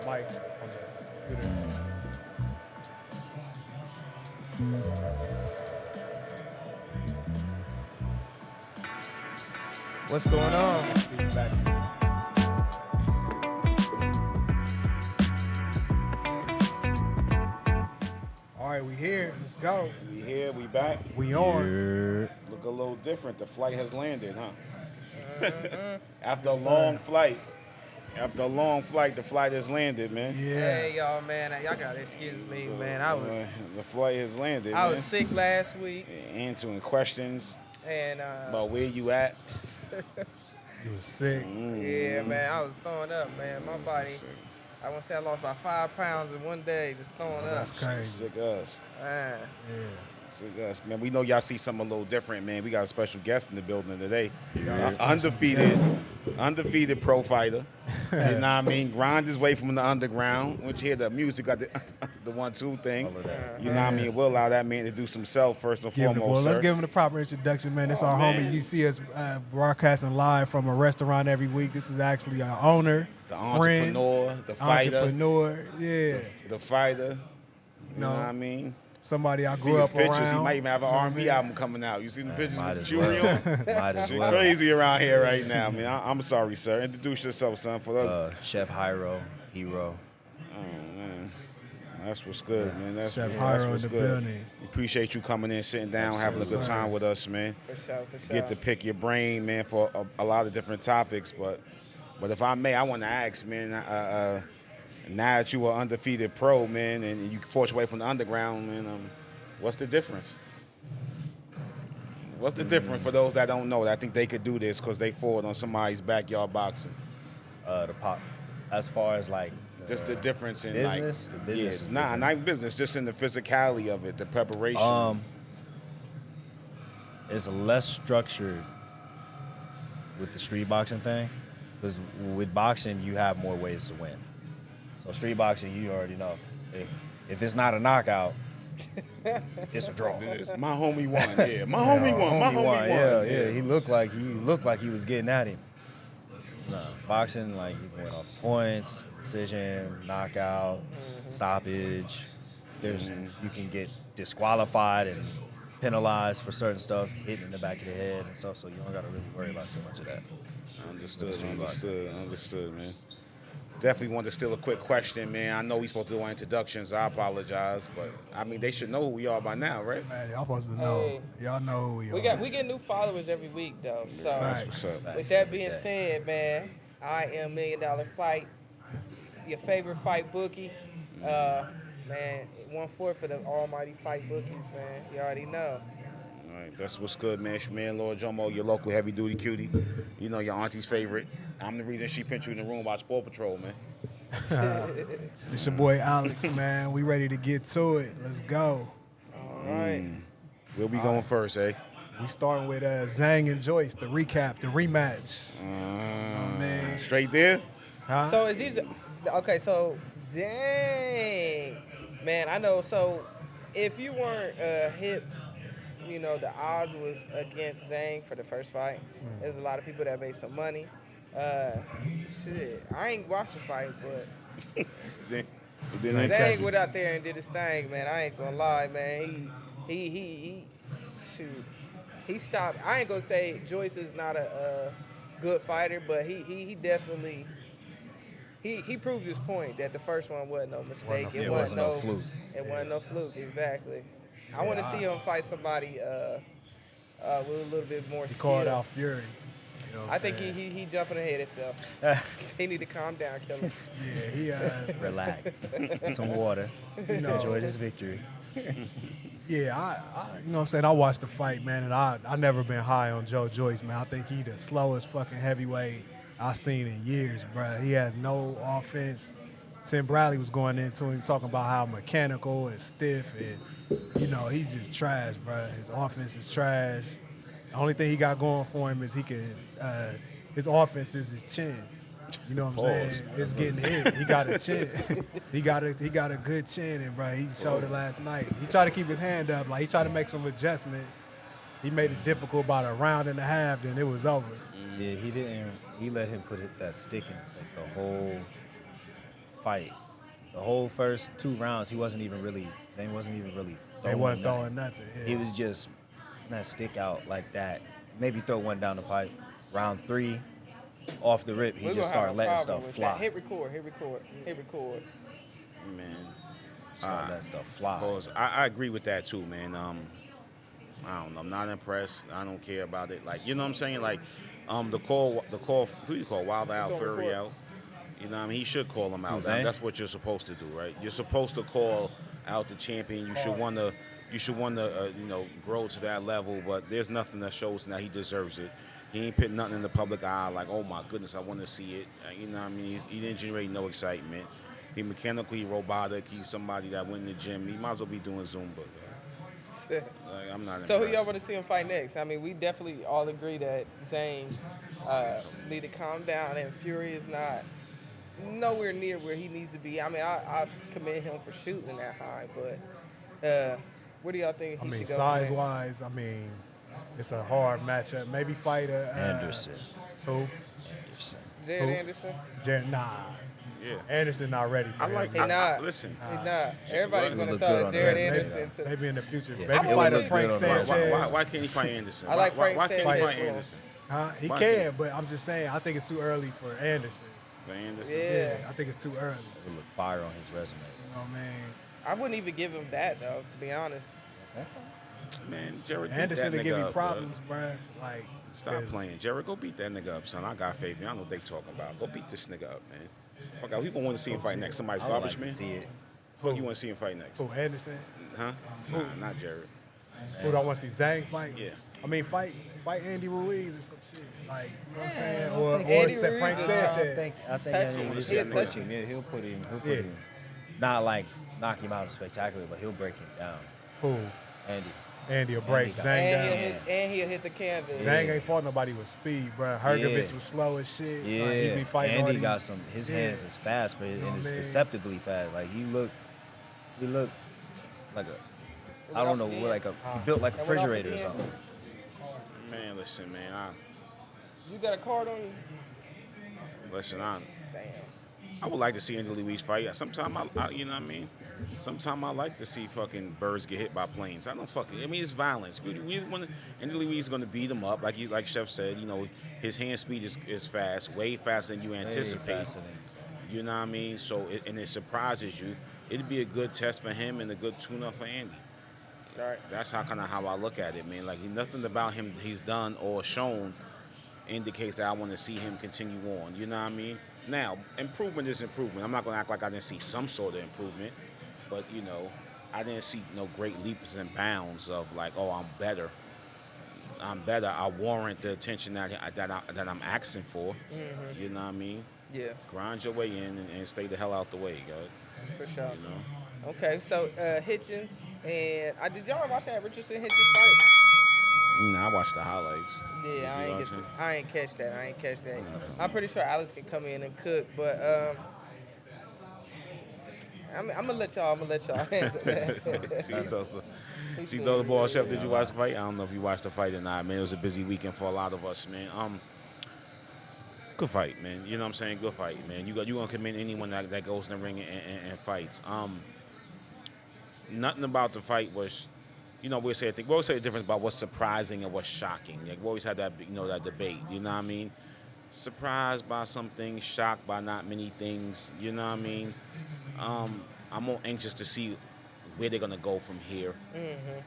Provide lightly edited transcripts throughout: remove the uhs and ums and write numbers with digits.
mic on the computer. What's going on? Feedback. All right, we here. Let's go. We here, we back. We on. Look a little different. The flight has landed, huh? After Yes, a long sir. flight. After a long flight, the flight has landed, man. Yeah. Hey, y'all, man. Y'all gotta excuse me, man. The flight has landed, I man. was sick last week, Answering questions and about where you at. You was sick. yeah, man, I was throwing up, man. My body, Sick. I want to say I lost about 5 pounds in one day just throwing up. That's crazy. Sick of us. Man. Yeah. Sick of us. Man, we know y'all see something a little different, man. We got a special guest in the building today. Yeah. Undefeated pro fighter. You know what I mean? Grind his way from the underground. Once you hear the music, got the 1-2 thing. You know what I mean? We'll allow that man to do himself first and foremost. Let's give him the proper introduction, man. This our man. homie. You see us broadcasting live from a restaurant every week. This is actually our owner, the friend, entrepreneur, the fighter. yeah. The fighter. You know No. what I mean? Somebody I See grew his up pictures. around. He might even have an You know what I R&B mean? album coming out. You see the pictures Might with the as jewelry well. on? Might as Shit well. crazy around here right now, man. I'm sorry, sir. Introduce yourself, son, for us. Chef Hyro, Hero. Oh, man. That's what's good, man. That's Chef that's Hyro in what's the good. building. We appreciate you coming in, sitting down, having a good sir. time with us, man. For sure. Get to pick your brain, man, for a lot of different topics. But if I may, I want to ask, man, now that you are undefeated pro, man, and you forged your way from the underground, man, what's the difference? What's the difference for those that don't know? That think they could do this because they fought on somebody's backyard boxing. The pop. As far as like Just the difference in business, like, the business. yeah, is not different. even business, just in the physicality of it, the preparation. It's less structured with the street boxing thing, because with boxing you have more ways to win. So street boxing, you already know, if it's not a knockout, it's a draw. It's my homie won, yeah. My homie won. My homie won. Yeah. He looked like he was getting at him. No, boxing, like, you can win off points, decision, knockout, stoppage. You can get disqualified and penalized for certain stuff, hitting in the back of the head and stuff. So you don't got to really worry about too much of that. Understood, man. Definitely want to steal a quick question, man. I know we supposed to do our introductions. I apologize, but I mean they should know who we are by now, right? Man, y'all supposed to know. Hey. Y'all know who we are. We get new followers every week though. So Facts. What's up? with that being said, man, I am $1 Million Fight, your favorite fight bookie. Man, 1-4 for the almighty fight bookies, man. You already know. All right, that's what's good, man. It's your man, Lord Jomo, your local heavy duty cutie. You know your auntie's favorite. I'm the reason she pinned you in the room about Paw Patrol, man. It's your boy Alex, man. We ready to get to it. Let's go. All right. Where we going first, eh? We starting with Zhang and Joyce, the recap, the rematch. Man. Straight there? Huh? So is these okay? So dang, man, I know. So if you weren't hip, you know the odds was against Zhang for the first fight. There's a lot of people that made some money. Shit, I ain't watched the fight, but Zhang went out there and did his thing, man. I ain't gonna lie, man. He shoot. He stopped. I ain't gonna say Joyce is not a good fighter, but he definitely he proved his point that the first one wasn't no mistake. It wasn't no fluke. It wasn't no fluke, exactly. I want to see him fight somebody with a little bit more He skill. called out Fury. You know what I I'm think saying? he jumping ahead himself. He need to calm down, killer. Yeah, he Relax. Some water. you know, Enjoy this victory. yeah, I you know what I'm saying? I watched the fight, man, and I never been high on Joe Joyce, man. I think he the slowest fucking heavyweight I've seen in years, bro. He has no offense. Tim Bradley was going into him talking about how mechanical and stiff, and you know, he's just trash, bro. His offense is trash. The only thing he got going for him is he can his offense is his chin. You know what I'm saying? It's getting hit. He got a chin. he got a good chin, and bro, he showed it last night. He tried to keep his hand up, like he tried to make some adjustments. He made it difficult about a round and a half, then it was over. Yeah, he didn't. He let him put that stick in his face the whole fight. The whole first 2 rounds, Zhang wasn't even really They throwing wasn't nothing. throwing nothing. Yeah. He was just not stick out like that. Maybe throw one down the pipe. Round 3, off the rip, he We're just gonna have started a letting problem stuff with fly. that. Hit record. Man. Started letting stuff fly. Cause I agree with that too, man. I don't know. I'm not impressed. I don't care about it. Like, you know what I'm saying? Like, the call, who you call? Wild Al It's on Fury record. out. You know what I mean? He should call him out. Who's that? That's what you're supposed to do, right? You're supposed to call out the champion. You should want to, grow to that level. But there's nothing that shows that he deserves it. He ain't put nothing in the public eye like, oh my goodness, I want to see it. You know what I mean? He didn't generate no excitement. He mechanically robotic. He's somebody that went in the gym. He might as well be doing Zumba. Like, I'm not So who impressed. y'all want to see him fight next? I mean, we definitely all agree that Zhang need to calm down, and Fury is not nowhere near where he needs to be. I mean, I commend him for shooting that high, but where do y'all think I he mean, should go? size-wise, I mean, it's a hard matchup. Maybe fight Anderson. Who? Anderson. Jared who? Anderson? Nah. Yeah. Anderson not ready for I like. him. He not. Listen. He's not. Everybody's He going to look throw good on Jared the resume, Anderson to. Maybe in the future. Yeah. Maybe He fight look a Frank good on the resume. Sanchez. Why can't he fight Anderson? I like why Frank can't he Sanchez fight for him. Anderson? Huh? He Why can, can't- but I'm just saying, I think it's too early for Anderson. For Anderson. Yeah. I think it's too early. It would look fire on his resume. You know what I mean? I wouldn't even give him that, though, to be honest. Man, Jared, beat Anderson that to give nigga me up, problems, bruh. Like, Stop 'cause playing. Jared, go beat that nigga up, son. I got faith. Y'all know what they talking about. Go beat this nigga up, man. Fuck out. Who gonna want to see him fight next? Somebody's I would garbage like man? to see it. Fuck you want to see him fight next? Who, Anderson? Huh? Nah, not Jared. Who do I want to see Zhang fight? Yeah. I mean, fight Andy Ruiz or some shit. Like, you know what I'm saying? I Or think Andy Frank Ruiz is Sanchez. I think Touch Andy him. Ruiz He'll will touch touch him. Yeah, he'll put him. Yeah. Not like knock him out spectacular, but he'll break him down. Who? Andy Will break Andy got Zhang And down. he'll hit the canvas. Zhang ain't fought nobody with speed, bruh. Hergovich Yeah. was slow as shit. Yeah, Like, he be fighting all Andy these- got some. His hands is fast for it, You know and it's what I mean? deceptively fast. Like he looked like a, I don't know, like a he built like a That went off refrigerator or again? something. Man, listen, man. You got a card on you? I Damn. I would like to see Andy Ruiz fight. Sometimes I you know what I mean? Sometimes I like to see fucking birds get hit by planes. I don't fucking. I mean, it's violence. We want Andy Ruiz is going to beat him up, like Chef said. You know, his hand speed is fast, way faster than you anticipate. faster than- You know what I mean? So and it surprises you. It'd be a good test for him and a good tune-up for Andy. All right. That's how I look at it, man. Like nothing about him he's done or shown indicates that I want to see him continue on. You know what I mean? Now, improvement is improvement. I'm not going to act like I didn't see some sort of improvement, but you know, I didn't see no great leaps and bounds of like, oh, I'm better. I warrant the attention that I'm asking for. Mm-hmm. You know what I mean? Yeah, Grind your way in and stay the hell out the way, guys. for sure. You know? Okay, so Hitchens and did y'all watch that Richardson Hitchens fight? Nah, I watched the highlights. Yeah, Did I you ain't watch get. it? I ain't catch that. I'm pretty sure Alex can come in and cook, but I'm gonna let y'all handle that. She throw the ball, Chef. Did you watch the fight? I don't know if you watched the fight or not, man. It was a busy weekend for a lot of us, man. Good fight, man. You know what I'm saying? Good fight, man. You gonna commend anyone that goes in the ring and fights. Nothing about the fight was, you know, we always say the difference about what's surprising and what's shocking. Like we always had that, you know, that debate. You know what I mean? Surprised by some things, shocked by not many things. You know what I mean? I'm more anxious to see where they're gonna go from here.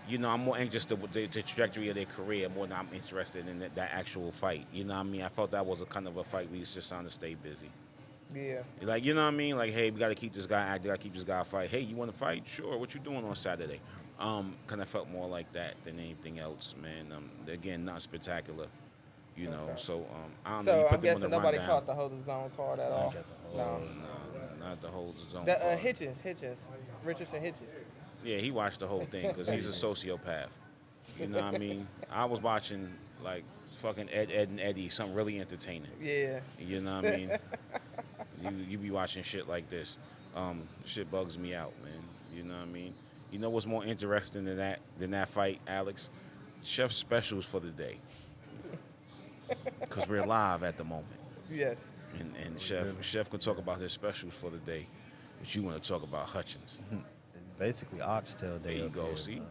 You know, I'm more anxious to the trajectory of their career more than I'm interested in that actual fight. You know what I mean? I felt that was a kind of a fight we was just trying to stay busy. Yeah. Like, you know what I mean? Like, hey, we got to keep this guy active. Got to keep this guy fight. Hey, you want to fight? Sure. What you doing on Saturday? Kind of felt more like that than anything else, man. Again, not spectacular, you know. Okay. So I don't know. You So put I'm them on guessing the nobody rundown. caught the hold the zone card at all. No. No, not the whole zone. The card. Hitchens, Richardson Hitchens. Yeah, he watched the whole thing because he's a sociopath. You know what I mean? I was watching like fucking Ed, and Eddie, something really entertaining. Yeah. You know what I mean? you be watching shit like this. Shit bugs me out, man. You know what I mean? You know what's more interesting than that fight, Alex? Chef's specials for the day. Because we're live at the moment. Yes. And Chef can talk about his specials for the day. But you want to talk about Hutchins. Basically, oxtail day. There you up go, here, see? bro.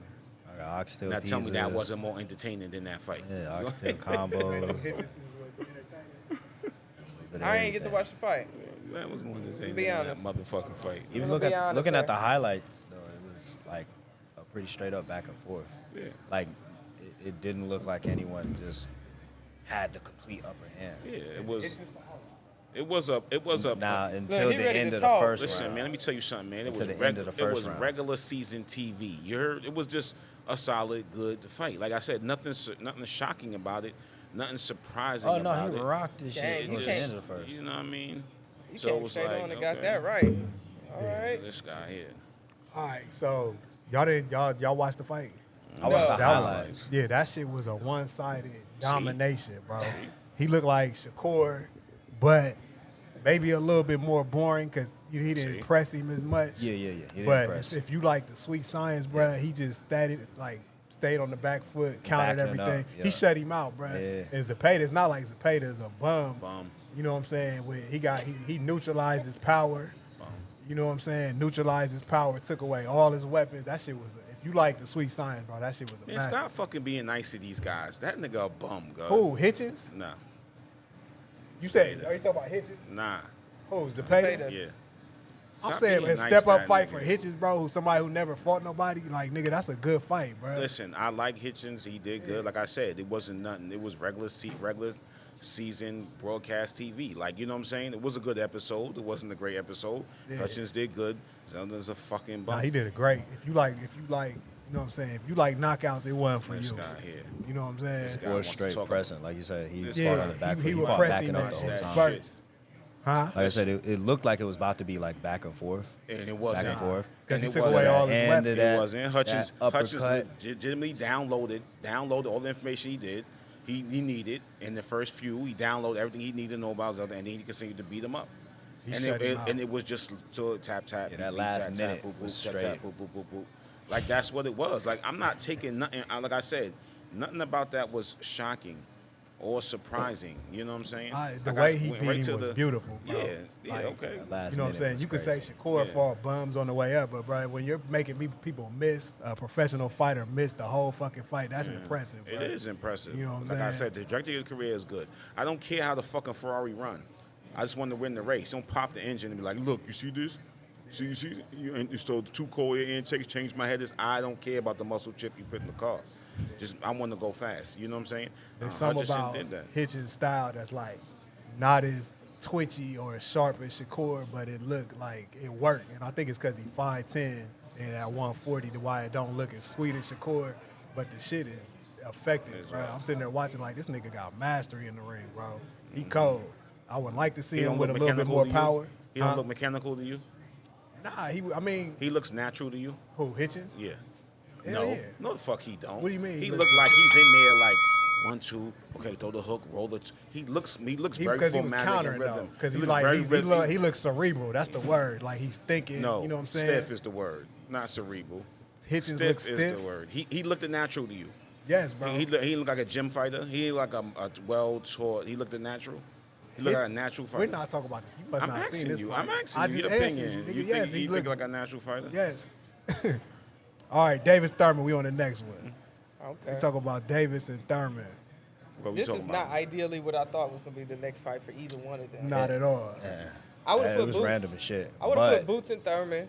I got oxtail Now tell me that pizzas. wasn't more entertaining than that fight. Yeah, oxtail combos. I ain't get to watch the fight. That was more entertaining Be than that honest. motherfucking fight. Even I'ma be honest, looking at sir. the highlights, though, it was like a pretty straight up back and forth. Yeah. Like it didn't look like anyone just had the complete upper hand. Yeah, it was a. Now until he the ready end to of the talk. first Listen, round. man, let me tell you something, man. It Until was the end of the first round. regular season TV. You heard? It was just a solid, good fight. Like I said, nothing shocking about it, nothing surprising Oh no, about he it. rocked his Dang, shit you towards the can't- end of the first. You know what I mean? You So it came was straight like, on and okay, got that right. All right. This guy here. All right, so y'all watched the fight? I watched No. the highlights. Yeah, that shit was a one-sided domination, bro. He looked like Shakur, but maybe a little bit more boring because he didn't See? press him as much. Yeah. He didn't But press. if you like the sweet science, bro, he just stayed on the back foot, countered Backing up, everything. yeah. He shut him out, bro. Yeah. And Zepeda's not like Zepeda's a bum. Bum. You know what I'm saying? He neutralized his power. Bum. You know what I'm saying? Neutralized his power, took away all his weapons. That shit was. If you like the sweet science, bro, that shit was a Man, master. stop fucking being nice to these guys. That nigga a bum, girl. Who Hitchens? Nah. You said? Zepeda. Are you talking about Hitchens? Nah. Who Zepeda? Zepeda. Yeah. I'm Stop saying being a nice step to up that fight nigga. for Hitchens, bro. Who's somebody who never fought nobody. Like nigga, that's a good fight, bro. Listen, I like Hitchens. He did good. Like I said, it wasn't nothing. It was regular season broadcast TV. Like, you know what I'm saying? It was a good episode. It wasn't a great episode. Yeah. Hutchins did good. Zelda's a fucking bum. Nah, he did it great. If you like, you know what I'm saying? If you like knockouts, it wasn't for This you. guy here. You know what I'm saying? guy Or wants to straight talk pressing, like you said, he This fought guy. on the back foot. he He was fought pressing backing up the in whole that time. spurts. Huh? Like I said, it looked like it was about to be like back and forth. And it Back wasn't. and forth. Because he And it took wasn't. away all his And weapons. It that- wasn't. Hutchins uppercut. legitimately downloaded all the information he did. He needed in the first few. He downloaded everything he needed to know about Zelda, and then he continued to beat him up. He and shut him out. it was just to tap. Yeah, that beat, beat, last tap, minute tap, boop, was boop, tap, straight. tap, boop, boop, boop, boop. Like that's what it was. Like I'm not taking nothing. Like I said, nothing about that was shocking or surprising. You know what I'm saying? The Like, way I he went beat right him to was the- beautiful, bro. Yeah, Like, okay. That last You know what I'm minute saying? was You could crazy. say Shakur Yeah. fought bums on the way up, but bro, when you're making people miss, a professional fighter miss the whole fucking fight, that's impressive, bro. It is impressive. You know what I'm like I saying? said, the trajectory of his career is good. I don't care how the fucking Ferrari run. I just want to win the race. Don't pop the engine and be like, look, you see this? You see, you stole the 2 cold air intakes, changed my head. I don't care about the muscle chip you put in the car. Just I want to go fast. You know what I'm saying? There's something Hutchinson about did that. Hitchens' style that's like not as twitchy or as sharp as Shakur, but it looked like it worked. And I think it's because he's 5'10", and at 140, the why it don't look as sweet as Shakur, but the shit is effective, That's bro. right. I'm sitting there watching like this nigga got mastery in the ring, bro. He cold. I would like to see He him don't with a look little bit mechanical more to you? power. He don't Huh? look mechanical to you? Nah, He looks natural to you? who, Hitchens? Yeah. Hell No. yeah. No, the fuck he don't. What do you mean he He looks- looked like he's in there like 1, 2. Okay, throw the hook, roll it. He looks very Because he was formatic and countering though. rhythm. Because He he's looks like very he looks cerebral. That's the word. Like he's thinking. No, you know what I'm saying? stiff is the word, not cerebral. Hitchens Stiff looks is stiff. the word. He looked natural to you. Yes, bro. He looked like a gym fighter. He looked like a well-taught. He looked natural. He looked like a natural fighter. We're not talking about this. You must I'm not seen asking this you. fight. I'm I asking you just your answered opinion. nigga. You Yes, think he looked- like a natural fighter? Yes. All right, Davis Thurman. We on the next one. Okay. We talk about Davis and Thurman. What we This talking is about? not ideally what I thought was going to be the next fight for either one of them. Not at all. Yeah. I would have Yeah, put it was Boots. random as shit. I would have but put Boots and Thurman,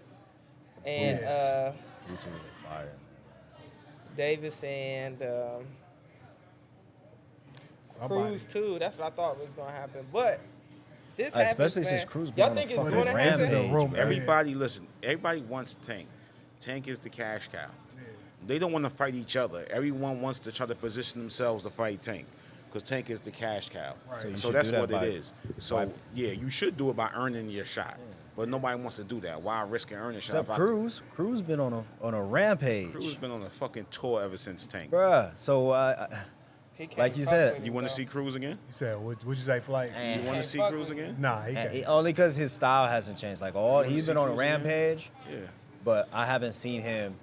and Yes. Boots was fire. Davis and Somebody. Cruz too. That's what I thought was going to happen. But this Especially happens, since man. Cruz been Y'all on a think it's fucking going to rampage. happen? This is a rumor. Everybody, listen. Everybody wants Tank. Tank is the cash cow. They don't want to fight each other. Everyone wants to try to position themselves to fight Tank, because Tank is the cash cow. Right. So you So should that's do that what by- it is. So yeah, you should do it by earning your shot. But nobody wants to do that. Why risk and earn a shot? Except Cruz. Cruz been on a rampage. Cruz been on a fucking tour ever since Tank. Bruh. So He can't Like you fuck said, with You him, want though. to see Cruz again? You said, what'd you say, Flight? Eh. You want to Can't see fuck Cruz with again? Nah, he can't. only because his style hasn't changed. Like he's see been on a Cruz again? rampage, Yeah. but I haven't seen him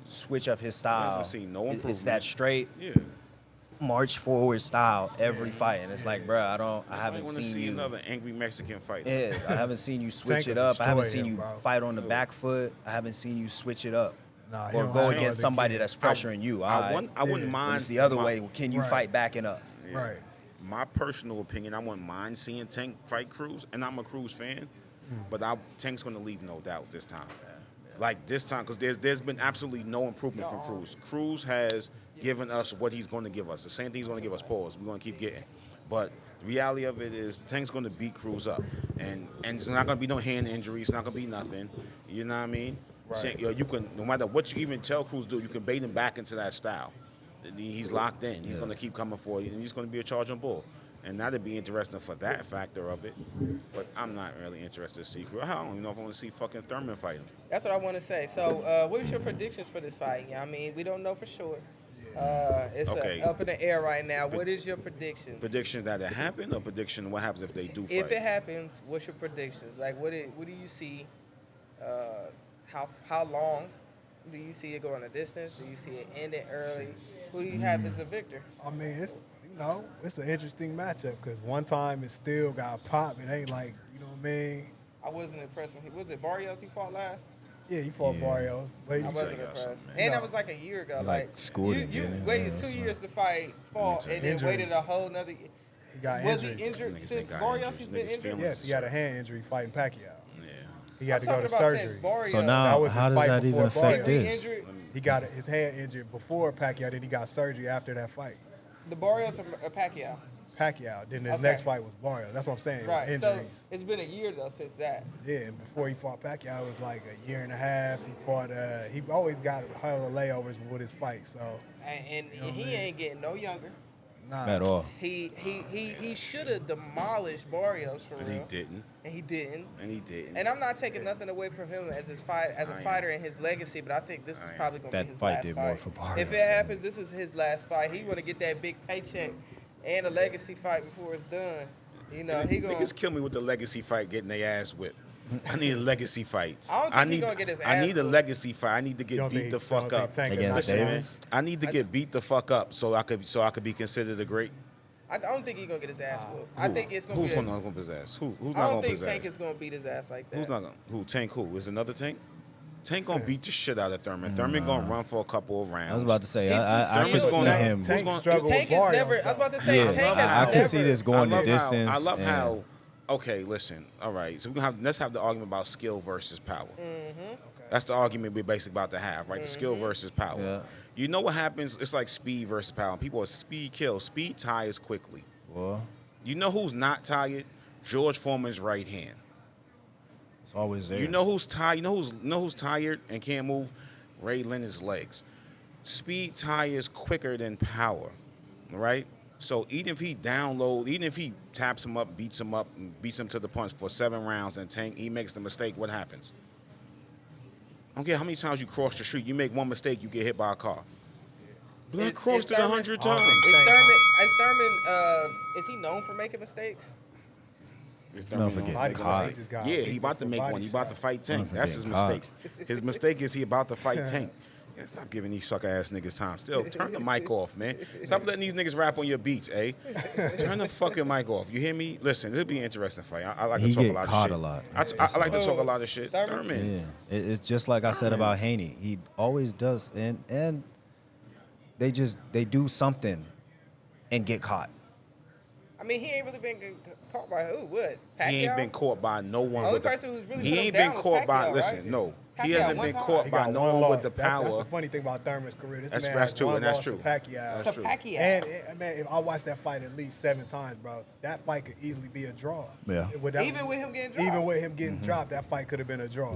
switch up his style. seen no It's improvement. that straight. Yeah. march forward style every fight, and it's like, bro, I I haven't want to seen see you. another angry Mexican fight. Yeah, I haven't seen you switch Tank it up. I haven't destroy seen him, you bro. fight on the back foot. I haven't seen you switch it up. Nah, he Or don't go have no against other somebody kid. that's pressuring you. I wouldn't Yeah. mind. When it's the other my- way, can you Right. fight backing up? Right. My personal opinion, I wouldn't mind seeing Tank fight Cruz, and I'm a Cruz fan, but Tank's going to leave no doubt this time. Like this time, because there's been absolutely no improvement from Cruz. Cruz has given us what he's going to give us. The same thing he's going to give us. Pause. We're going to keep getting. But the reality of it is Tank's going to beat Cruz up. And it's not going to be no hand injuries. It's not going to be nothing. You know what I mean? Right. You can, no matter what you even tell Cruz to do, you can bait him back into that style. He's locked in. He's going to keep coming for you, and he's going to be a charging bull. And that'd be interesting for that factor of it. But I'm not really interested to see Cruz. I don't even know if I want to see fucking Thurman fight him. That's what I want to say. So, what is your predictions for this fight? I mean, we don't know for sure. It's Okay. up in the air right now. What is your prediction? Prediction that it happen, or prediction what happens if they do fight? If it happens, what's your predictions? Like, what do you see? How long do you see it going a distance? Do you see it ending early? Who do you have as a victor? I mean, it's an interesting matchup because one time it still got pop. It ain't like, you know what I mean? I wasn't impressed when was it Barrios he fought last? Yeah, he fought Barrios. But I he, wasn't you got impressed. something, man. And No. that was like a year ago. Like, schooled you, him, you didn't he? waited Yeah, 2 so- years to fight, fought, and then waited a Injuries. whole nother. he got Was injured. he injured Niggas since ain't got Barrios? injuries. He's been Niggas injured. feeling Yes, he had a hand injury fighting Pacquiao. Yeah. He had I'm to go talking to about surgery. since Barrios. So That now, was his how does fight that even before affect Barrios. He this? injured. He got his hand injured before Pacquiao, then he got surgery after that fight. The Barrios or Pacquiao? Pacquiao, then his Okay. next fight was Barrios. That's what I'm saying. Right. It was So injuries. it's been a year though since that. Yeah, and before he fought Pacquiao, it was like a year and a half. He fought. He always got hell of layovers with his fight. So And know what he I mean? ain't getting no younger. nah. At all. He should have demolished Barrios for And real. he didn't. And he didn't. And he didn't. And I'm not taking nothing away from him as a fighter and his legacy, but I think this is I am. probably going to That be his fight last did fight. more for Barrios If it than- happens, this is his last fight. He want to get that big paycheck and a legacy fight before it's done. You know, he going. Niggas kill me with the legacy fight getting their ass whipped. I need a legacy fight. I don't think he gonna get his I ass need a whooped. legacy fight. I need to You get don't beat think- the you fuck don't up. think Tank Against knock him David? out? I need to get beat the fuck up so I could be considered a great. I don't think he's going to get his ass whooped. I think it's going to Who's be. gonna whoop his ass? Who's I not don't gonna think his Tank ass? is going to beat his ass like that. Who's not gonna? Who? Tank? Who? Is another Tank? Tank gonna beat the shit out of Thurman. Thurman gonna run for a couple of rounds. I was about to say, He's too I could serious. see Tank- him. Tank gonna- struggled with Tank is Barrios. never. I was about to say, Yeah, Tank I has could never. see this going the I distance. love and- how. Okay, listen. All right, so let's have the argument about skill versus power. Mm-hmm. That's the argument we're basically about to have, right? The skill versus power. Yeah. You know what happens? It's like speed versus power. People are speed kills. Speed tires quickly. Well, You know who's not tired? George Foreman's right hand. it's always there. You know who's tired? You know who's tired and can't move? Ray Leonard's legs. Speed tires quicker than power, right? So even if he taps him up, beats him to the punch for 7 rounds, and Tank, he makes the mistake, what happens? I don't care how many times you cross the street. You make one mistake, you get hit by a car. But I Is crossed it Thurman- 100 I don't times. think- Is Thurman, is he known for making mistakes? It's No, Thurman forget gonna Body make a caught. mistake. just got Yeah, beat he about to for make body one. He about to shot. fight Tank. for That's his getting mistake. His mistake is he about to fight Tank. Yeah, stop giving these sucker ass niggas time. Still, turn the mic off, man. Stop letting these niggas rap on your beats, eh? Turn the fucking mic off. You hear me? Listen, this'll be an interesting fight. I like He to talk a get lot caught of shit. a lot. I like to talk a lot of shit. Thurman? Thurman. Yeah, it's just like I said about Haney. He always does, and they do something and get caught. I mean, he ain't really been caught by who? What? Pacquiao? He ain't been caught by no one Only with the. person who's really He put him ain't down been was caught by. Pacquiao, Listen, right? no. He Pacquiao hasn't one been time. caught He by got no one one loss. with the That's power. the funny thing about Thurman's career. This That's man that's has true, one and that's loss true. to Pacquiao. That's To true. Pacquiao. And man, if I watched that fight at least 7 times, bro, that fight could easily be a draw. Yeah. Even with him getting dropped. Even with him getting dropped, that fight could have been a draw.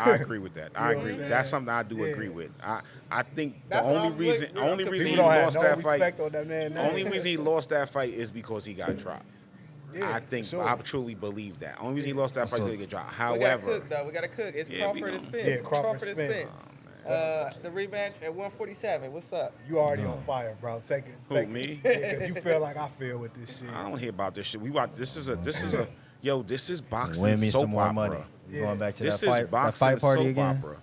I agree with that. I You know what agree. I'm That's saying? something I do Yeah. agree with. I think the That's what only I'm reason with. only reason People he don't have lost no that respect fight. on that man. Only reason he lost that fight is because he got dropped. Yeah, I think sure. I truly believe that. Only reason he lost that fight is because he get dropped. We gotta However, cook though. We gotta cook. It's Yeah, we Crawford and gonna- Spence. Yeah, Crawford and Spence. The rematch at 147. What's up? You already on fire, bro. Take it. Who, Take me? it. Yeah, 'cause you feel like I feel with this shit. I don't hear about this shit. We watch. This is a. Yo, this is boxing Win me soap some more opera. money. You Yeah. going back to This that is fight boxing party soap again? opera.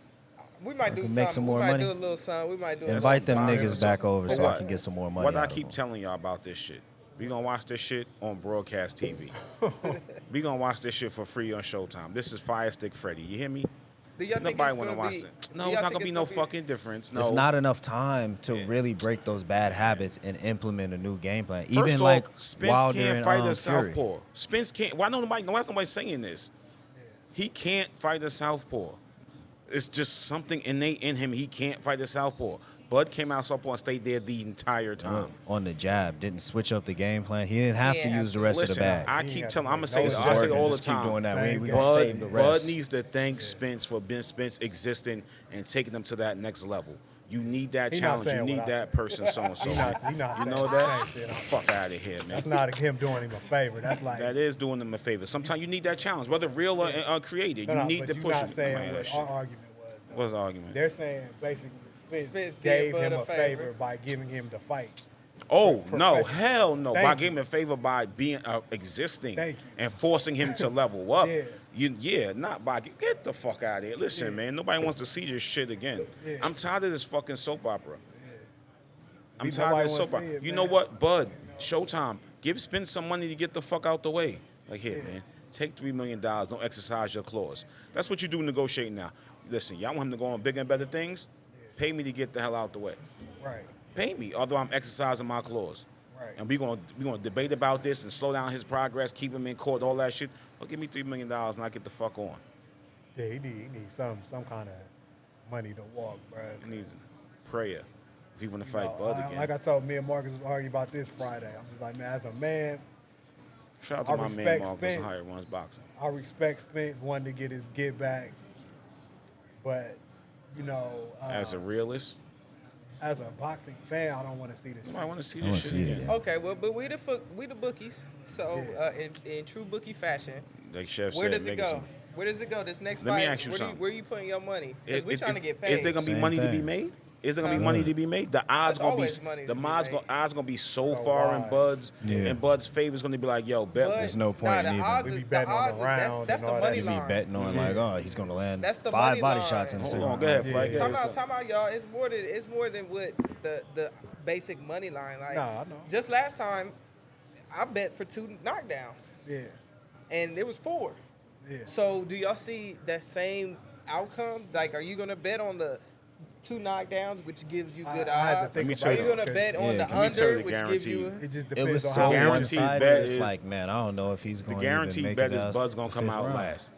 We might do can something. make some more we might money. do a little something. We might do Invite them something. niggas back over For so I what? can get some more money. What I out of keep them. telling y'all about this shit. We gonna watch this shit on broadcast TV. We gonna watch this shit for free on Showtime. This is Fire Stick Freddy. You hear me? Do y'all think Nobody it's wanna gonna watch be? it. do No, y'all it's not think gonna be no fucking difference. No. It's not enough time to really break those bad habits and implement a new game plan. First Even off, like Spence Wilder can't and fight a Fury. southpaw. Spence can't. Why nobody? Why is nobody saying this? He can't fight a southpaw. It's just something innate in him. He can't fight a southpaw. Bud came out southpaw and stayed there the entire time. On the jab, didn't switch up the game plan. He didn't have to use the rest Listen, of the bag. I He keep ain't telling. got I'm gonna to say make this. no I say it work. all the Just keep time. doing that. Same We guy. gonna save the Bud rest. needs to thank Spence for Ben Spence existing and taking them to that next level. You need that He not challenge. You saying need what I that said. person, so and so. He not You saying know the that? same shit. Fuck out of here, man. That's not him doing him a favor. That's like That is doing them a favor. Sometimes you need that challenge, whether real or uncreated. no, You no, need but to you're push not it. saying Man, that what shit. our argument was. though. What's the argument? They're saying basically Spence Spence did gave Bud him a a favor. favor by giving him the fight. Oh, no, professional. hell no. Thank By you. giving him a favor by being existing Thank you. and forcing him to level up. Yeah. Not by get the fuck out of here. Listen, Yeah. man, nobody wants to see this shit again. Yeah. I'm tired of this fucking soap opera. I'm We- tired of nobody this wanna soap see opera. it, You man. know what, Bud? Showtime. Give Spence some money to get the fuck out the way. Like, here, man, take $3 million. Don't exercise your clause. That's what you do negotiating now. Listen, y'all want him to go on bigger and better things? Pay me to get the hell out the way. Right. Pay me, although I'm exercising my clause. Right. And we're gonna debate about this and slow down his progress, keep him in court, all that shit. Well, give me $3 million and I get the fuck on. Yeah, he needs some kind of money to walk, bro. He needs prayer if he want to fight Bud again. Like I told me and Marcus was arguing about this Friday. I'm just like, man, as a man, Shout out to I my man respect Marcus Spence. and how he runs boxing. I respect Spence wanting to get his get back, but you know, As a realist, as a boxing fan, I don't want to see this. I want to see I wanna this shit see it again. again. Okay, well, but we the bookies. So Yeah. in true bookie fashion, Like Chef where said, does it make go? some- Where does it go? This next Let me fight. ask you something. Where you putting your money? Because we're Is- trying to is- get paid. Is there gonna be Same money to be thing. made? Is there gonna be money to be made? The odds There's gonna be always money to the be odds made. gonna be so So far in wide. Bud's Yeah. and Bud's favor is gonna be like, yo, bet. But- There's no point the in even- odds We is- be betting on the odds is- round That's and the all money He that. be line. betting on like, oh, he's gonna land That's the 5 money body line. shots in the Hold second on, round. go ahead, Yeah. Flag. Time out, y'all. It's more than what the basic money line. Like Nah, I know. just last time, I bet for 2 knockdowns, Yeah, and it was 4. yeah. So do y'all see that same outcome? Like, are you gonna bet on the 2 knockdowns, which gives you good I had to odds? think Let me Are tell you you, gonna bet on yeah, the let me tell you under, the which gives guarantee. you? It just It depends was on so how guaranteed one-sided. bet It's is- like, man, I don't know if he's The going to guaranteed even make bet it is past Bud's gonna the come fifth out round. last.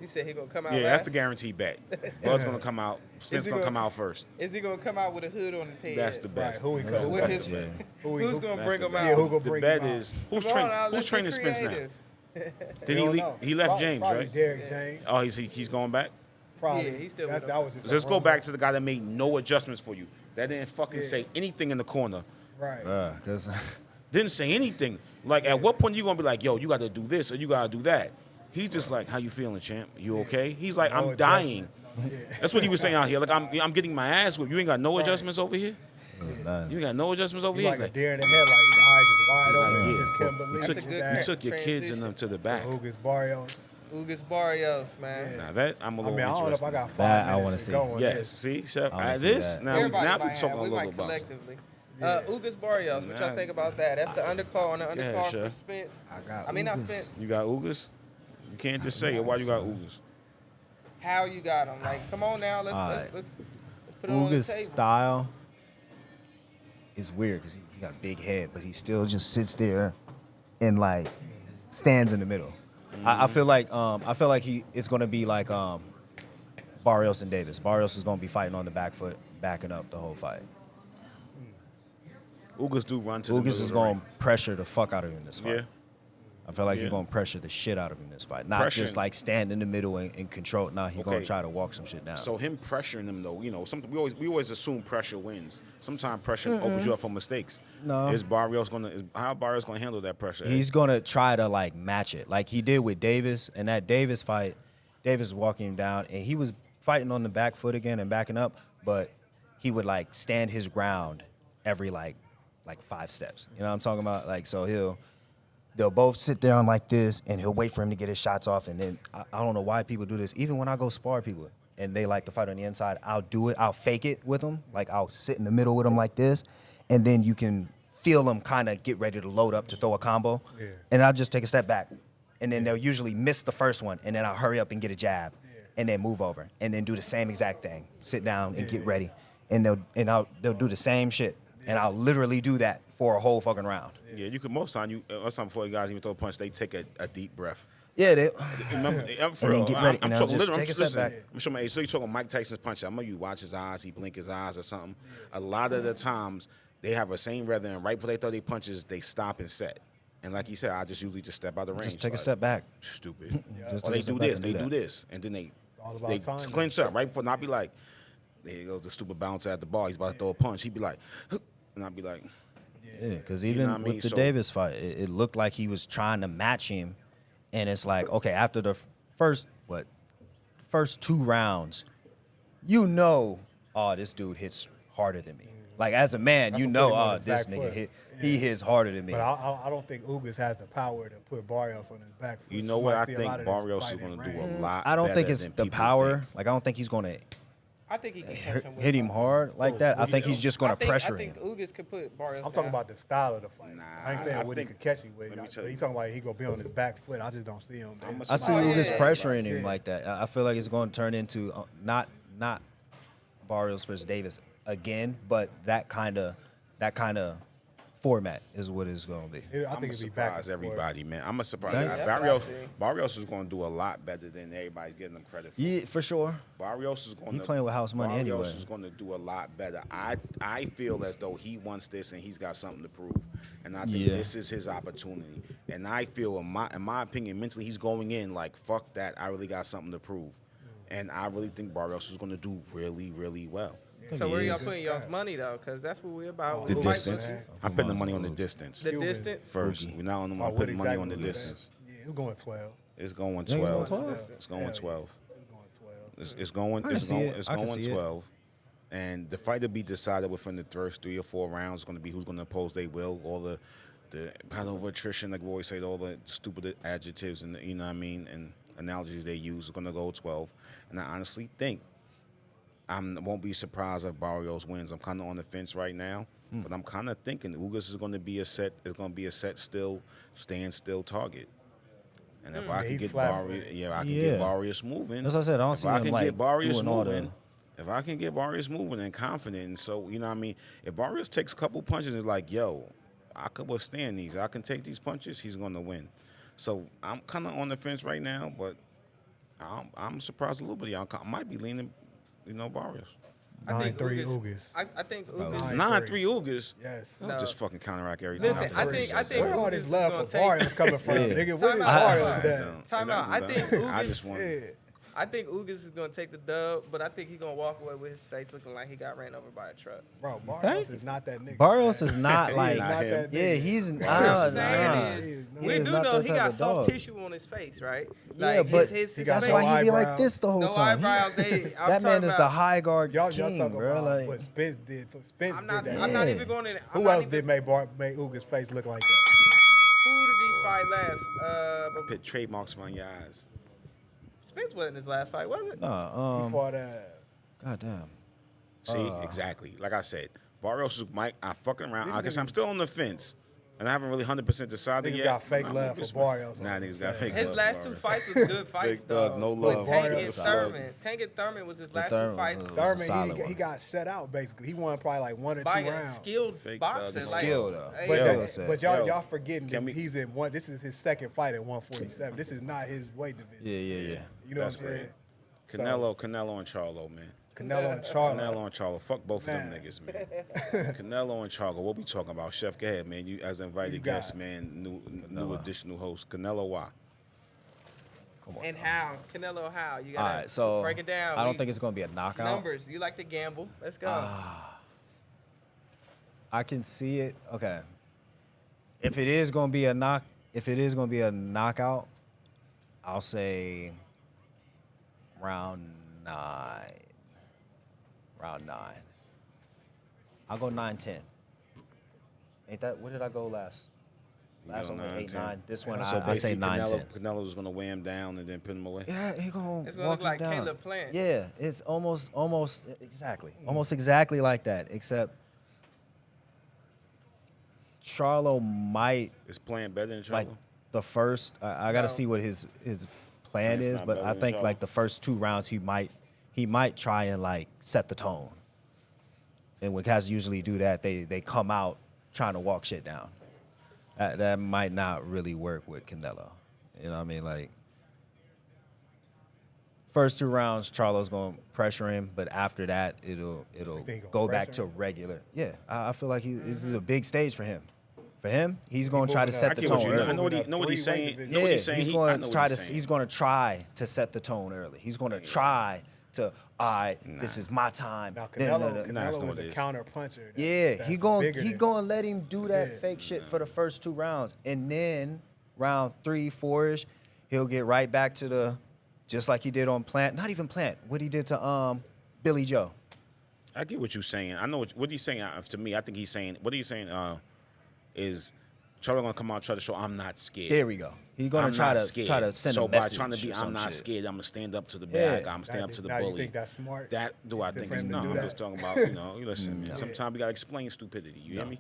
You said he gonna come out Yeah, last? that's the guaranteed bet. Bud's gonna come out. Spence he gonna gonna- come out first. Is he gonna come out with a hood on his head? That's the Right, best. who he That's goes the with best his- bet. Who's gonna That's bring the him bet. out? Yeah, who gonna The bring bet him out? is who's Come on training. now, Who's let's be training Spence now? creative. Did he leave? He left James, probably right? Derek James. Oh, he's going back. Probably. Yeah, he's still That's, with that was just. a Let's go rumor. back to the guy that made no adjustments for you. That didn't fucking Yeah. say anything in the corner. Right. Because Didn't say anything. Like, at what point you gonna be like, yo, you got to do this or you got to do that? He's just like, how you feeling, champ? You okay? He's like, No I'm dying. adjustments, no- yeah. That's what he was saying out here. Like, I'm getting my ass whipped. You ain't got no Right. adjustments over here? none. You ain't got no adjustments over He's here? like a Like, deer in the headlight. His eyes just wide open. like, He yeah. just couldn't You believe That's a his good you ass. took your kids and transition. them to the back. Hugas Barrios. Ugas Barrios, man. Now that I'm a I little mean, I don't know if I interested. got 5 That I minutes wanna to see. go on Yes, this. see, Chef. I wanna see This that. now we Everybody now might we talking have. a We little might boxing. collectively. Yeah. Ugas Barrios, what y'all Nah. think about that? That's the undercard on the ahead, undercard for Chef. Spence. got I mean, not Ugas. Spence. You got Ugas? You can't just say it. Why you got Ugas? How you got him? Like, come on now, let's Alright. let's put it on the Uga's table. style is weird because he got a big head, but he still just sits there and like stands in the middle. I feel like it's gonna be like Barrios and Davis. Barrios is gonna be fighting on the back foot, backing up the whole fight. Ugas do run to the middle Ugas is of the gonna ring. pressure the fuck out of him in this fight. Yeah. I feel like Yeah. he's gonna pressure the shit out of him in this fight. Not just Pressuring. like stand in the middle and control. Nah, he's gonna Okay. try to walk some shit down. So him pressuring them though, you know, we always assume pressure wins. Sometimes pressure opens you up for mistakes. No. How Barrios gonna handle that pressure? He's gonna try to like match it, like he did with Davis. And that Davis fight, Davis was walking him down, and he was fighting on the back foot again and backing up, but he would like stand his ground every like 5 steps. You know what I'm talking about? Like, so they'll both sit down like this, and he'll wait for him to get his shots off, and then I don't know why people do this. Even when I go spar people, and they like to fight on the inside, I'll do it. I'll fake it with them. Like I'll sit in the middle with them like this, and then you can feel them kind of get ready to load up to throw a combo. Yeah. And I'll just take a step back, and then they'll usually miss the first one, and then I'll hurry up and get a jab, and then move over, and then do the same exact thing. Sit down and get ready, and they'll do the same shit, and I'll literally do that for a whole fucking round. Yeah, you can most time before you guys even throw a punch, they take a deep breath. Yeah, they. Remember, And then get ready, I'm you know, talking just literally. take a step back. I'm showing my, so you're talking Mike Tyson's punch. I know you watch his eyes, he blink his eyes or something. A lot of the times they have a same rhythm, and right before they throw their punches, they stop and set. And like you said, I just usually just step out the range. Just take a like, step back. Stupid. Just Or take they a step do back this, and they do do that. this, and then All about they timing. clinch up right before, and I'll be like, there goes the stupid bouncer at the bar. He's about to throw a punch. He'd be like, and I'd be like, Yeah, because You even know what I mean? with the So- Davis fight, it looked like he was trying to match him, and it's like, okay, after the first 2 rounds, oh, this dude hits harder than me. Like as a man, That's you what know, put him on oh, his this back nigga foot. he hits harder than me. But I don't think Ugas has the power to put Barrios on his back foot. you know You what? might I see a think lot of this Barrios is fight in going to do range. a lot. I don't think better it's than the people power. think. Like I don't think he's gonna I think he can catch him. With hit him hard like that. I think he's just gonna pressure I him. think Ugas could put Barrios I'm talking down. about the style of the fight. Nah, I ain't saying I what he think- could catch you with. let me tell But you. he's talking about he gonna be on his back foot. I just don't see him. I'm a I see Oh, Ugas yeah. pressuring him Yeah. like that. I feel like it's going to turn into not Barrios versus Davis again, but that kind of format is what it's going to be. I I'm think gonna it'd be back and surprise forth. everybody, man. I'm a surprise. Yeah, that's what I see. Barrios is going to do a lot better than everybody's getting him credit for. Yeah, for sure. Barrios is going He to playing with house money Barrios anyway. is going to do a lot better. I feel as though he wants this and he's got something to prove, and I think Yeah. this is his opportunity. And I feel, in my opinion, mentally he's going in like, fuck that. I really got something to prove, and I really think Barrios is going to do really, really well. So where he y'all is. putting y'all's money though? Because that's what we're about. The Who might distance. win? I'm putting the money on the distance The Cubans. distance. first. Bookie. We're not on the Oh, I'm what putting money exactly on the was that? distance. Yeah, it's going 12. It's going Think it's going 12. 12? It's going Hell 12. yeah. It's going 12. It's going. I can It's see going. it. It's I can going see it. 12. And the fight will be decided within the first 3 or 4 rounds. It's going to be who's going to oppose they will. All the battle of attrition, like we always say, all the stupid adjectives and you know what I mean, and analogies they use is going to go 12. And I honestly think I won't be surprised if Barrios wins. I'm kind of on the fence right now, but I'm kind of thinking Ugas is going to be a set. Is going to be a set still, stand still target. And if I can he's get flat-footed. Barrios, I can Yeah. get Barrios moving. As I said, I don't if see I him, can like, get Barrios doing all the- moving, if I can get Barrios moving and confident, and so you know what I mean, if Barrios takes a couple punches, and is like, yo, I could withstand these. I can take these punches. He's going to win. So I'm kind of on the fence right now, but I'm surprised a little bit. I might be leaning, Barrios. I think 9-3 Ugas. Ugas. I think Ugas. 9-3 Ugas. Yes. Don't No. just fucking counteract everything. Listen, I think Where all Ugas this is love gonna for take. Barrios coming from? Yeah. Nigga, what is Time out. Barrios done? Time out. I think I Ugas- just want. Yeah. I think Ugas is gonna take the dub, but I think he's gonna walk away with his face looking like he got ran over by a truck. Bro, Barrios is not that nigga. Barrios man. is not He like, is not him. that yeah, nigga. he's What Barrios I'm is not saying He is, is we not do that know he type got of soft dog. tissue on his face, right? Yeah, but his got that's face- no why he be like eyebrows. this the whole No time. eyebrows. I'm That man talking is the about- high guard Y'all king, talking bro. about Like, what Spence did. So Spence I'm not. did that. I'm not Yeah. even going to. I'm Who not else even, did make Ugas' face look like that? Who did he fight last? But Put trademarks on your eyes. Spence wasn't his last fight, was it? He nah, fought goddamn. See, exactly. Like I said, Barrios is Mike. I'm fucking around. These I guess niggas- I'm still on the fence, and I haven't really 100% decided Niggas yet. got fake I'm love gonna for be Barrios. Nah, niggas got fake His love last for two Barrios. fights was good fights, Fake though. thug, no With love. Tank Barrios and is Thurman. Tank and Thurman was his last two Thurman fights. was a Thurman, solid he one. got shut out basically. He won probably like 1 or 2 By a rounds. skilled Fake boxing. thug. Like, Skill, though. hey, But, Skill that- set. but Yo, y'all forgetting can this, we- he's in one. This is his second fight at 147. This is not his weight division. Yeah. You know That's what I'm saying? Canelo and Charlo, man. Canelo and Charlo. Canelo and Charlo. Fuck both of them Man. niggas, man. Canelo and Charlo. What we talking about? Chef, go ahead, man. You as invited You got guest, it. man. New additional host. Canelo, why? And how? Canelo, how? You All gotta right, so break it down. I don't think it's gonna be a knockout. numbers. You like to gamble. Let's go. I can see it. Okay. If it is gonna be a knockout, I'll say round 9. Round 9. I'll go 9-10. Ain't that? What did I go last? Last one went 8-9. This one, So I say basically, 9-10. Canelo's gonna weigh him down and then put him away. Yeah, he gonna It's gonna walk look like him down. Caleb Plant. Yeah, it's almost exactly like that. Except Charlo might Is Plant better than Charlo? like the first. I got to No. see what his plan Plant's is, not but better I than think Charlo. like the first 2 rounds he might try and like set the tone. And when cats usually do that, they come out trying to walk shit down. That might not really work with Canelo. You know what I mean? Like, first 2 rounds, Charlo's going to pressure him, but after that, it'll think he'll go back pressure to him? regular. Yeah, I feel like this is a big stage for him. For him, he's going to try to moving set up. the I get what tone you know. early. I know what he Moving know up what he's 3 weight saying. divisions. Know what Yeah, he's saying. he's I going know to what try to. saying. He's going to try to set the tone early. He's going to try to. All right, this is my time. Now No, no, Canelo, no. Nah, that's not Canelo what is it a is. counter puncher. Yeah, he going to let him do that Yeah. fake shit for the first 2 rounds, and then round 3, 4ish, he'll get right back to the, just like he did on Plant. Not even Plant. What he did to Billy Joe. I get what you're saying. I know what he's saying. To me, I think he's saying what he's saying is Charlo gonna come out and try to show I'm not scared. There we go. He's gonna I'm try not to scared. send so a message. by trying to be or I'm some not shit. scared, I'm gonna stand up to the Yeah. bad guy. I'm stand up to the Now, bully. you think that's smart? That do I For think him it's to no. do I'm that? just talking about you listen, man. Sometimes you gotta explain stupidity. You hear me?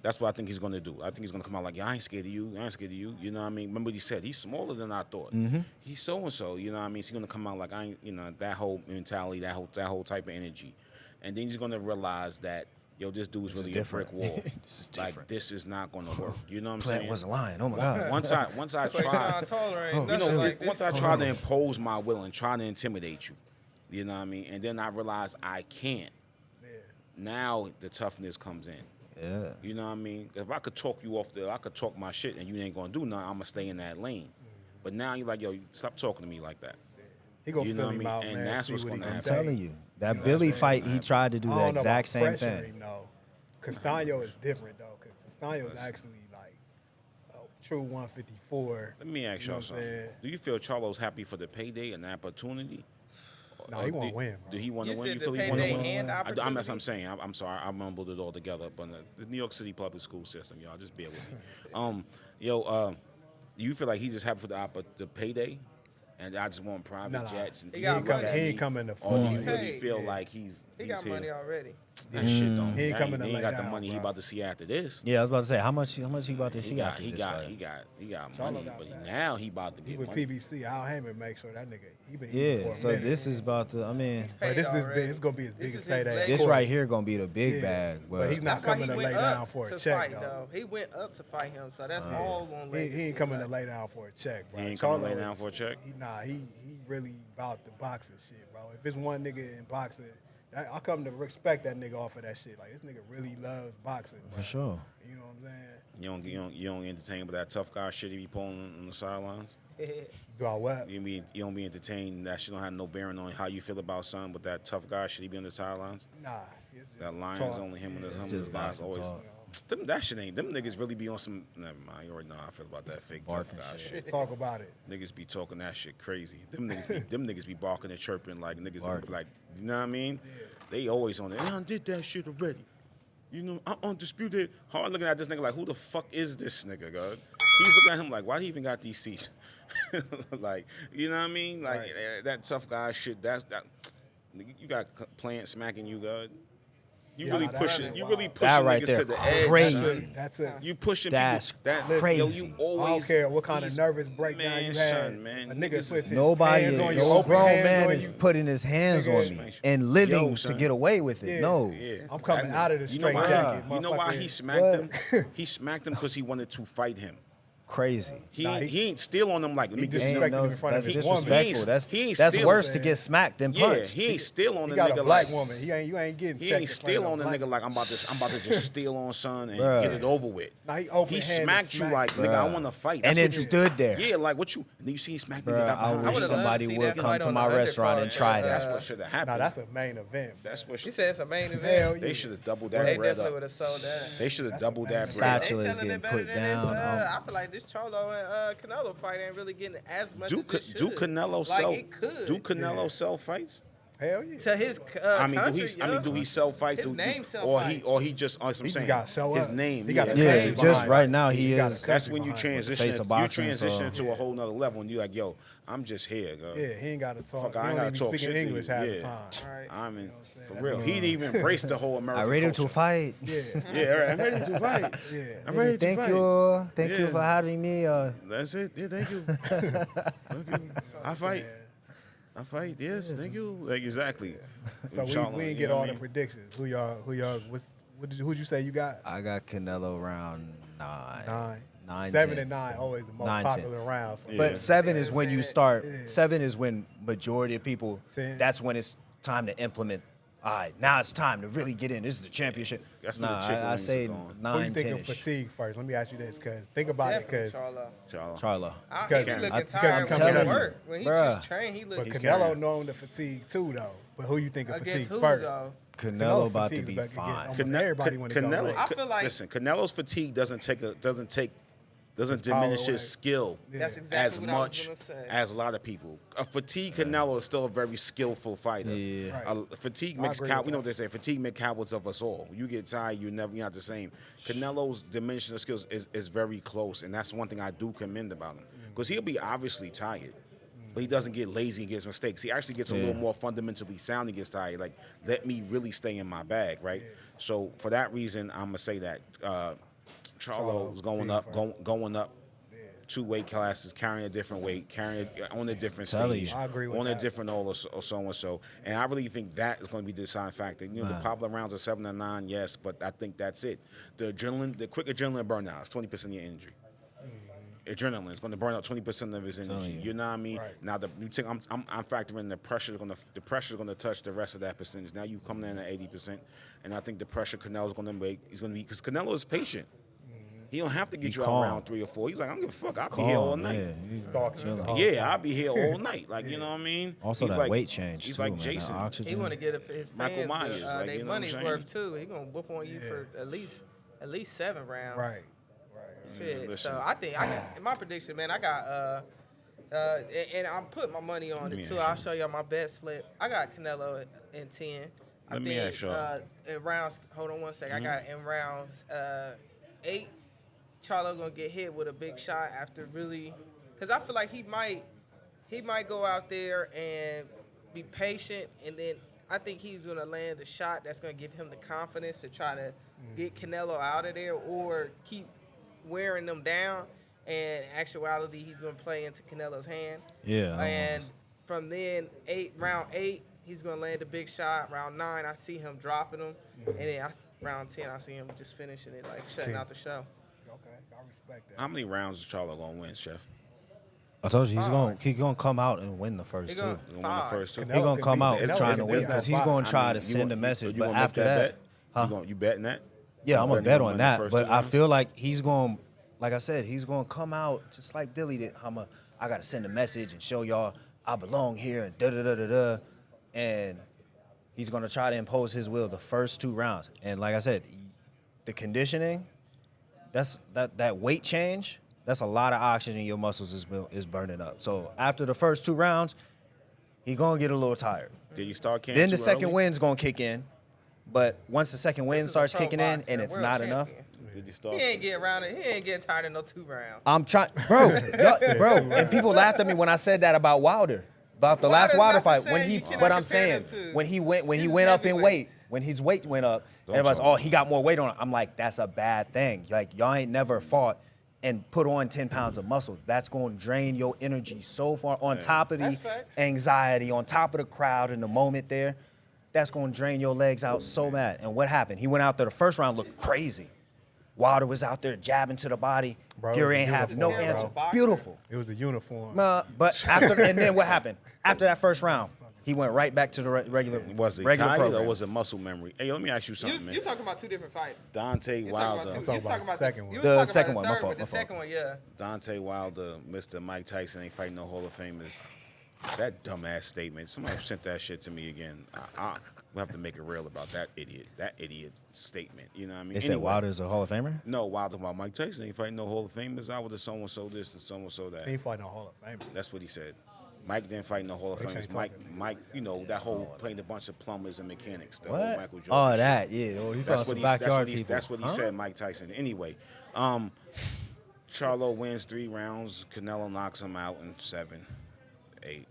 That's what I think he's gonna do. I think he's gonna come out like, yeah, I ain't scared of you. I ain't scared of you. You know what I mean? Remember what he said? He's smaller than I thought. He's so and so. You know what I mean? So he's gonna come out like I ain't. You know that whole mentality, that whole type of energy, and then he's gonna realize that. Yo, this dude's This is really a different. brick wall. This is like different. this is not gonna work. You know what I'm Plant saying? wasn't lying. Oh my God. Once I But tried, Sean Taller ain't Oh, you nothing know, like this. once I try to impose my will and try to intimidate you, you know what I mean, and then I realize I can't. Yeah. Now the toughness comes in. Yeah. You know what I mean? If I could talk you I could talk my shit and you ain't gonna do nothing. I'm gonna stay in that lane. But now you're like, yo, stop talking to me like that. He gonna You know feel what I him mean? out, And man. that's see what's what he gonna can happen. I'm take. telling you, that You know Billy what I'm saying? fight, he tried to do I the don't know exact about same pressuring thing. him, though. Castaño is different though, because Castaño is actually like a true 154. Let me ask You know y'all what I'm something. saying? Do you feel Charlo's happy for the payday and the opportunity? No, he wanna win, bro. Do he want You to win? said You the feel he want to payday win? and That's what opportunity? I'm saying. I'm sorry. I mumbled it all together. But the New York City public school system, y'all, just bear with me. Do you feel like he's just happy for the payday? And I just want private Nah, jets. And He He got ain't, come, money. he ain't coming to Or do you fight. really Hey, feel yeah. like he's He got here? money already. That shit don't. He ain't coming to he lay ain't got the down, money he bro. about to see after this. Yeah, I was about to say, how much he about to He see got after he this got fight? he got Charlo money, got but that. now he about to He get with money. PBC. Al Heyman make sure that nigga, he been eating for Yeah, a so minute. this is about the, I mean, But this is Paid big. already. It's gonna be his This biggest is his payday. leg. of this course. right here gonna be the big Yeah. bag. But he's not That's why coming he to went lay down up for a to check, fight, though. though. He went up to fight him, so that's all on He legacy. ain't coming to lay down for a check, bro. He ain't coming to lay Charlo down is- for a check? He really about the boxing shit, bro. If it's one nigga in boxing, I come to respect that nigga off of that shit. Like, this nigga really loves boxing, bro. For sure. You know what I'm saying? You don't entertain with that tough guy shit he be pulling on the sidelines. Do I what? You don't be entertained. That shit don't have no bearing on how you feel about something. But that tough guy shit he be on the sidelines. Nah. It's just That Lions talk. only him and Yeah. his just guys boxing always. talk. That shit ain't. Them niggas really be on some. Never mind. You already know how I feel about that fake tough Barking guy shit. shit. Talk about it. Niggas be talking that shit crazy. Them niggas be barking and chirping like niggas Barking. like, you know what I mean? They always on it. I done did that shit already. You know, I'm undisputed. Hard looking at this nigga like, who the fuck is this nigga, God? He's looking at him like, why he even got these seats? Like, you know what I mean? Like that tough guy shit. That's that. You got Plant smacking you, God. You Yeah, really nah, that pushing. shit You wild. really That pushing right niggas there, to the edge. crazy. son. That's it. You pushing That's people. That crazy. Yo, you I always. don't care what kind of he's- nervous breakdown man, you had. son, man, A niggas nigga is- puts his Nobody, hands on you, no open grown hands man on is you. putting his hands Nigga, on me and living Yo, to son. get away with it. Yeah. No. Yeah. I'm coming That out of the nigga- you know straight why- jacket, You know why he motherfucker. smacked him? What? He smacked him because he wanted to fight him. Crazy. Nah, He ain't still on them like, let me he get disrespected you. him in front of That's his woman. disrespectful. That's he ain't that's still worse to saying- get smacked than Yeah, punched. he ain't still on He the got nigga a black like, woman. You ain't getting He checked ain't in front still of on the black nigga like I'm about to just steal on son and Bruh. get it over with. Nah, he open He handed smacked you smacked like, you. nigga, I Bruh. want to fight. and then what you- stood there. Yeah, like what you? And then you see him smack nigga Bruh, got I behind. wish would've him. loved somebody to see would that come fight to on my the restaurant and undercard. try That's that. what should have happened. Nah, that's a main event. That's what He should. said it's a main Hell event. yeah. They should have doubled They that bread definitely up. would have sold that. They should have That's doubled a that main bread up. Spatula They is selling getting it better put than down. This, I feel like this Charlo and Canelo fight ain't really getting as much Do as it should. Canelo like, sell? It could. Do Canelo sell fights? Hell yeah. to his I mean, country. do he sell fights? His name sell or fights. he just? I'm He just saying gotta show his up. name. He got a Yeah, country just behind right it. now he got a is. That's country when you behind it. transition. face of You boxing, transition so- to a whole nother level, and you're like, yo, I'm just here, girl. Yeah, he ain't got to talk. Fuck, He I ain't don't gotta even talk speak shit in to English you. half Yeah. the time. Right. I mean, for That real, nigga- he didn't even embrace the whole American I'm ready culture. to fight. Yeah, Yeah, right, I'm ready to fight. yeah. I'm ready to Thank fight. you. Thank you Yeah. for having me. That's it. Yeah, thank you. Thank you. I fight. I fight. Yes, thank you. Like exactly. So Charlo, we you ain't get know all what I the mean? predictions. Who'd you say you got? I got Canelo round 9. 9. 9, 7 10. and 9 always the most 9, 10. popular round. For Yeah. But 7 is when you start. Yeah. 7 is when majority of people. 10. That's when it's time to implement. All right, now it's time to really get in. This is the championship. That's when the nah, chicken I wings say are gone. Who you 9, think 10 of fatigue first? Let me ask you this, because think about it, Definitely because Charlo. Charlo. Charlo. He Because- looking because tired I'm when he telling you, work. When he bruh. just trained, he but look He's Canelo carrying. known the fatigue too, though. But who you think of against fatigue who first? though? Canelo about to fatigue's be back against fine. almost everybody when it goes Canelo, late. I feel like- listen, Canelo's fatigue doesn't power diminish away. his skill That's exactly as what I was much gonna say. as a lot of people. A fatigue Canelo is still a very skillful fighter. Yeah. Right. Fatigue I makes agree cow. with We know that. what they say. Fatigue makes cowards of us all. You get tired, you're not the same. Canelo's diminishing of skills is very close, and that's one thing I do commend about him because he'll be obviously tired. But he doesn't get lazy and gets mistakes. He actually gets a little more fundamentally sound. He gets tired. Like, let me really stay in my bag, right? So for that reason, I'm gonna say that Charlo is going up, going up 2 weight classes, carrying a different weight, carrying it on a different Telling stage, you. I agree with on that. a different or so and so. And I really think that is going to be the deciding factor. You know, the popular rounds are 7 and 9, yes, but I think that's it. The quick adrenaline burnout is 20% of your energy. Adrenaline is going to burn out 20% of his energy. You know what I mean? Right. Now I'm factoring the pressure is going to touch the rest of that percentage. Now you come in at 80%, and I think the pressure Canelo's going to make is going to be because Canelo is patient. He don't have to get He you out calm. round 3 or 4. He's like, I don't give a fuck. I'll be here all night. Yeah, he's Stalking chilling. the whole Yeah, time. I'll be here all night. Like, you know what I mean? Also, He's that like- weight change He's too, like man. Jason. That oxygen. He want to get his Michael fans Myers, like, their you know what I'm money's saying? worth too. He gonna whoop on you for at least 7 rounds. Right. Shit. Listen. So I think in my prediction, man, I got and I'm putting my money on Let me it too. ask I'll you. show y'all my bet slip. I got Canelo in 10. I Let me think ask y'all. in rounds. Hold on one second. I got in rounds 8. Charlo gonna get hit with a big shot after really, because I feel like he might go out there and be patient, and then I think he's gonna land a shot that's gonna give him the confidence to try to get Canelo out of there or keep wearing them down. And in actuality, he's gonna play into Canelo's hand. Yeah. And from then, round 8, he's gonna land a big shot. Round 9, I see him dropping him, and then round 10, I see him just finishing it, like shutting out the show. Okay, I respect that. How many rounds is Charlo going to win, Chef? I told you he's gonna come out and win the first He two. gonna- He's going to win the 5. first 2? Canelo He gonna can come beat out Canelo trying can to beat win that because he's fight. gonna try to you send a gonna- message. you But gonna make after that that, bet? huh? You betting that? Yeah, I'm You gonna betting bet him on win that. the first But 2 I rounds? feel like he's going, like I said, he's gonna come out just like Billy did. I gotta send a message and show y'all I belong here and da da da da da. And he's gonna try to impose his will the first 2 rounds. And like I said, the conditioning, that weight change, that's a lot of oxygen your muscles is burning up. So after the first 2 rounds, he gonna get a little tired. Did you start camp Then the too second early? wind's gonna kick in. But once the second wind This is a starts pro kicking in boxer, and it's world not enough, champion. Did you start? He ain't getting around it. He ain't getting tired of no 2 rounds. I'm trying, bro. And people laughed at me when I said that about Wilder, about the last Wilder Wilder's not the fight. When same. he, You cannot but I'm compare saying them two. when he went This is up in weight, heavyweights. when his weight went up, Don't everybody's talk. he got more weight on it. I'm like, that's a bad thing. Like y'all ain't never fought and put on 10 pounds of muscle. That's going to drain your energy so far. On top of the That's facts. anxiety, on top of the crowd in the moment there, that's going to drain your legs out so bad. And what happened? He went out there the first round, looked crazy. Wilder was out there jabbing to the body. Bro, it Fury was ain't have no beautiful, answer. bro. Beautiful. It was the uniform. But after, and then what happened? After that first round, he went right back to the regular Was it regular tired program. or was it muscle memory? Hey, let me ask you something, man. You talking about 2 different fights. Dante You Wilder. talking talking about the about second one. You The was talking second about one, the my third, fault, but the my fault. second one, yeah. Dante Wilder, Mr. Mike Tyson ain't fighting no Hall of Famers. That dumbass statement. Somebody sent that shit to me again. We have to make it real about that idiot statement. You know what I mean? They said Anyway, Wilder's a Hall of Famer? No, Wilder about Mike Tyson ain't fighting no Hall of Famers. I was the so-and-so this and so-and-so that. He ain't fighting no Hall of Fame. That's what he said. Mike didn't fight no Hall of We Famers. can't Mike, talk Mike, you know that whole playing a bunch of plumbers and mechanics. The What? whole Michael Jordan. Oh, shit. that, yeah. Oh, he found some backyard people. That's what he said, Mike Tyson. Anyway, Charlo wins 3 rounds. Canelo knocks him out in 7, 8.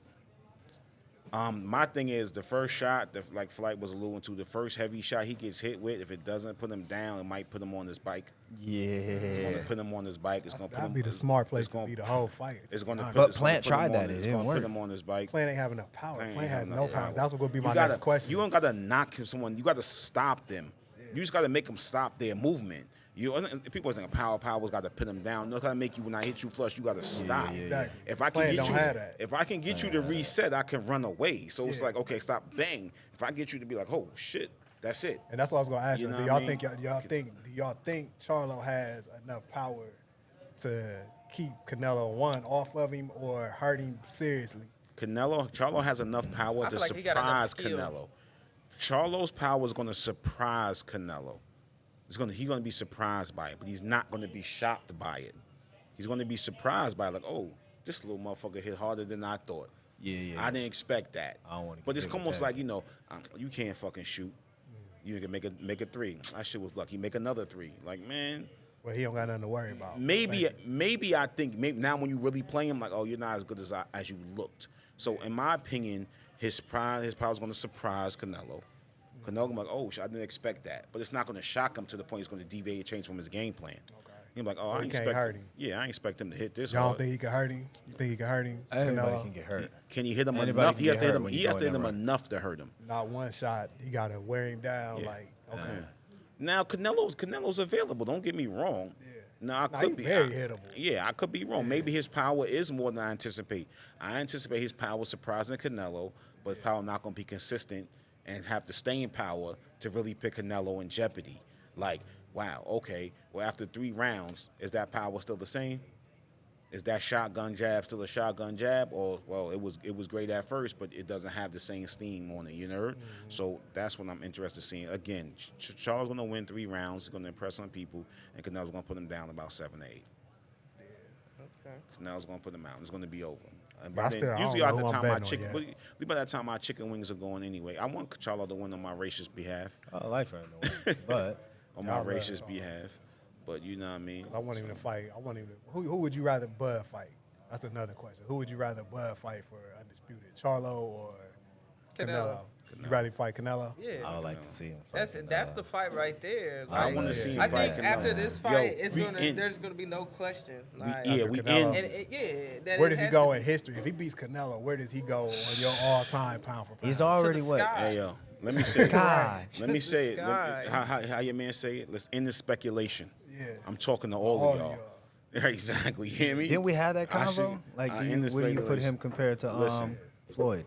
My thing is the first shot, like Flight was alluding to, the first heavy shot he gets hit with, if it doesn't put him down, it might put him on his bike. It's going to Yeah. put him on his bike. It's going to put That'd him. be the smart place to be the whole fight. It's going to put. But it's gonna Plant put him tried on that, it. it It's didn't going to put work. him on his bike. Plant ain't have enough power. Plant Plant has ain't no enough power. That's what would be my You gotta- next question. You don't got to knock someone. You got to stop them. You just got to make them stop their movement. People think power's got to pin them down. No, got to make you when I hit you flush. You got to stop. Exactly. If I can Plant get don't you, have that. if I can get you to reset, I can run away. So it's Yeah. like, okay, stop, bang. If I get you to be like, oh shit, that's it. And that's what I was gonna ask you. You know Do what y'all I mean? think do y'all think Charlo has enough power to keep Canelo one off of him or hurt him seriously? Charlo has enough power I to feel like he got enough surprise skill. Canelo. Charlo's power is going to surprise Canelo. He's going to be surprised by it, but he's not going to be shocked by it. He's going to be surprised by it, like, oh, this little motherfucker hit harder than I thought. Yeah. I didn't expect that. I don't wanna But it's get with almost that. like, you can't fucking shoot. You can make a 3. That shit was lucky. Make another 3. Like, man, Well, he don't got nothing to worry about. maybe I think now when you really play him, like, oh, you're not as good as you looked. So in my opinion, his power is going to surprise Canelo. Canelo gonna be like, oh, I didn't expect that, but it's not going to shock him to the point he's going to deviate and change from his game plan. He'll be like, oh, I he ain't can't expect hurt him. Yeah, I ain't expect him to hit this Y'all don't hard. think he can hurt him? You think he can hurt him? Everybody Canelo? can get hurt. Can you hit him Anybody enough? can He has get to hit hurt him. when He you has go to hit in him that run. enough to hurt him. Not one shot. You got to wear him down. Yeah. Like, okay. Now Canelo's available. Don't get me wrong. Now I Nah, could he be very hittable. Yeah, I could be wrong. Maybe his power is more than I anticipate. I anticipate his power surprising Canelo, but his power not going to be consistent and have the staying power to really put Canelo in jeopardy. Like, wow, okay. Well, after 3 rounds, is that power still the same? Is that shotgun jab still a shotgun jab? Or, well, it was great at first, but it doesn't have the same steam on it, you know? So that's what I'm interested in seeing. Again, Charles going to win 3 rounds. He's going to impress on people, and Canelo's going to put him down about 7 to 8. Okay. Canelo's going to put him out. It's going to be over. And I by still- then, I don't usually know by who the I'm time my betting on chicken, yet. by that time my chicken wings are going anyway. I want Charlo to win on my racist behalf. I like for him to win, but On my Y'all love racist Charlo. behalf. But you know what I mean? I want him to fight. I want him to. Who would you rather Bud fight? That's another question. Who would you rather Bud fight for undisputed? Charlo or Canelo? You rather fight Canelo? Yeah. I would like to see him fight. That's the fight right there. I Like, want to see him I fight think Canelo. after this Yo, fight, we in. there's gonna be no question. Like, Yeah, we Canelo. in. and that Where it does he has go to in history? If he beats Canelo, where does he go on your all-time pound for pound? He's already the what? sky. Hey, yo, let me say it. Sky. Let me The say it. sky. How your man say it? Let's end the speculation. Yeah. I'm talking to all of y'all. Exactly. You hear me? Didn't we have that I convo? should- Like, I end this where do you put speculation. him compared to Listen. Floyd?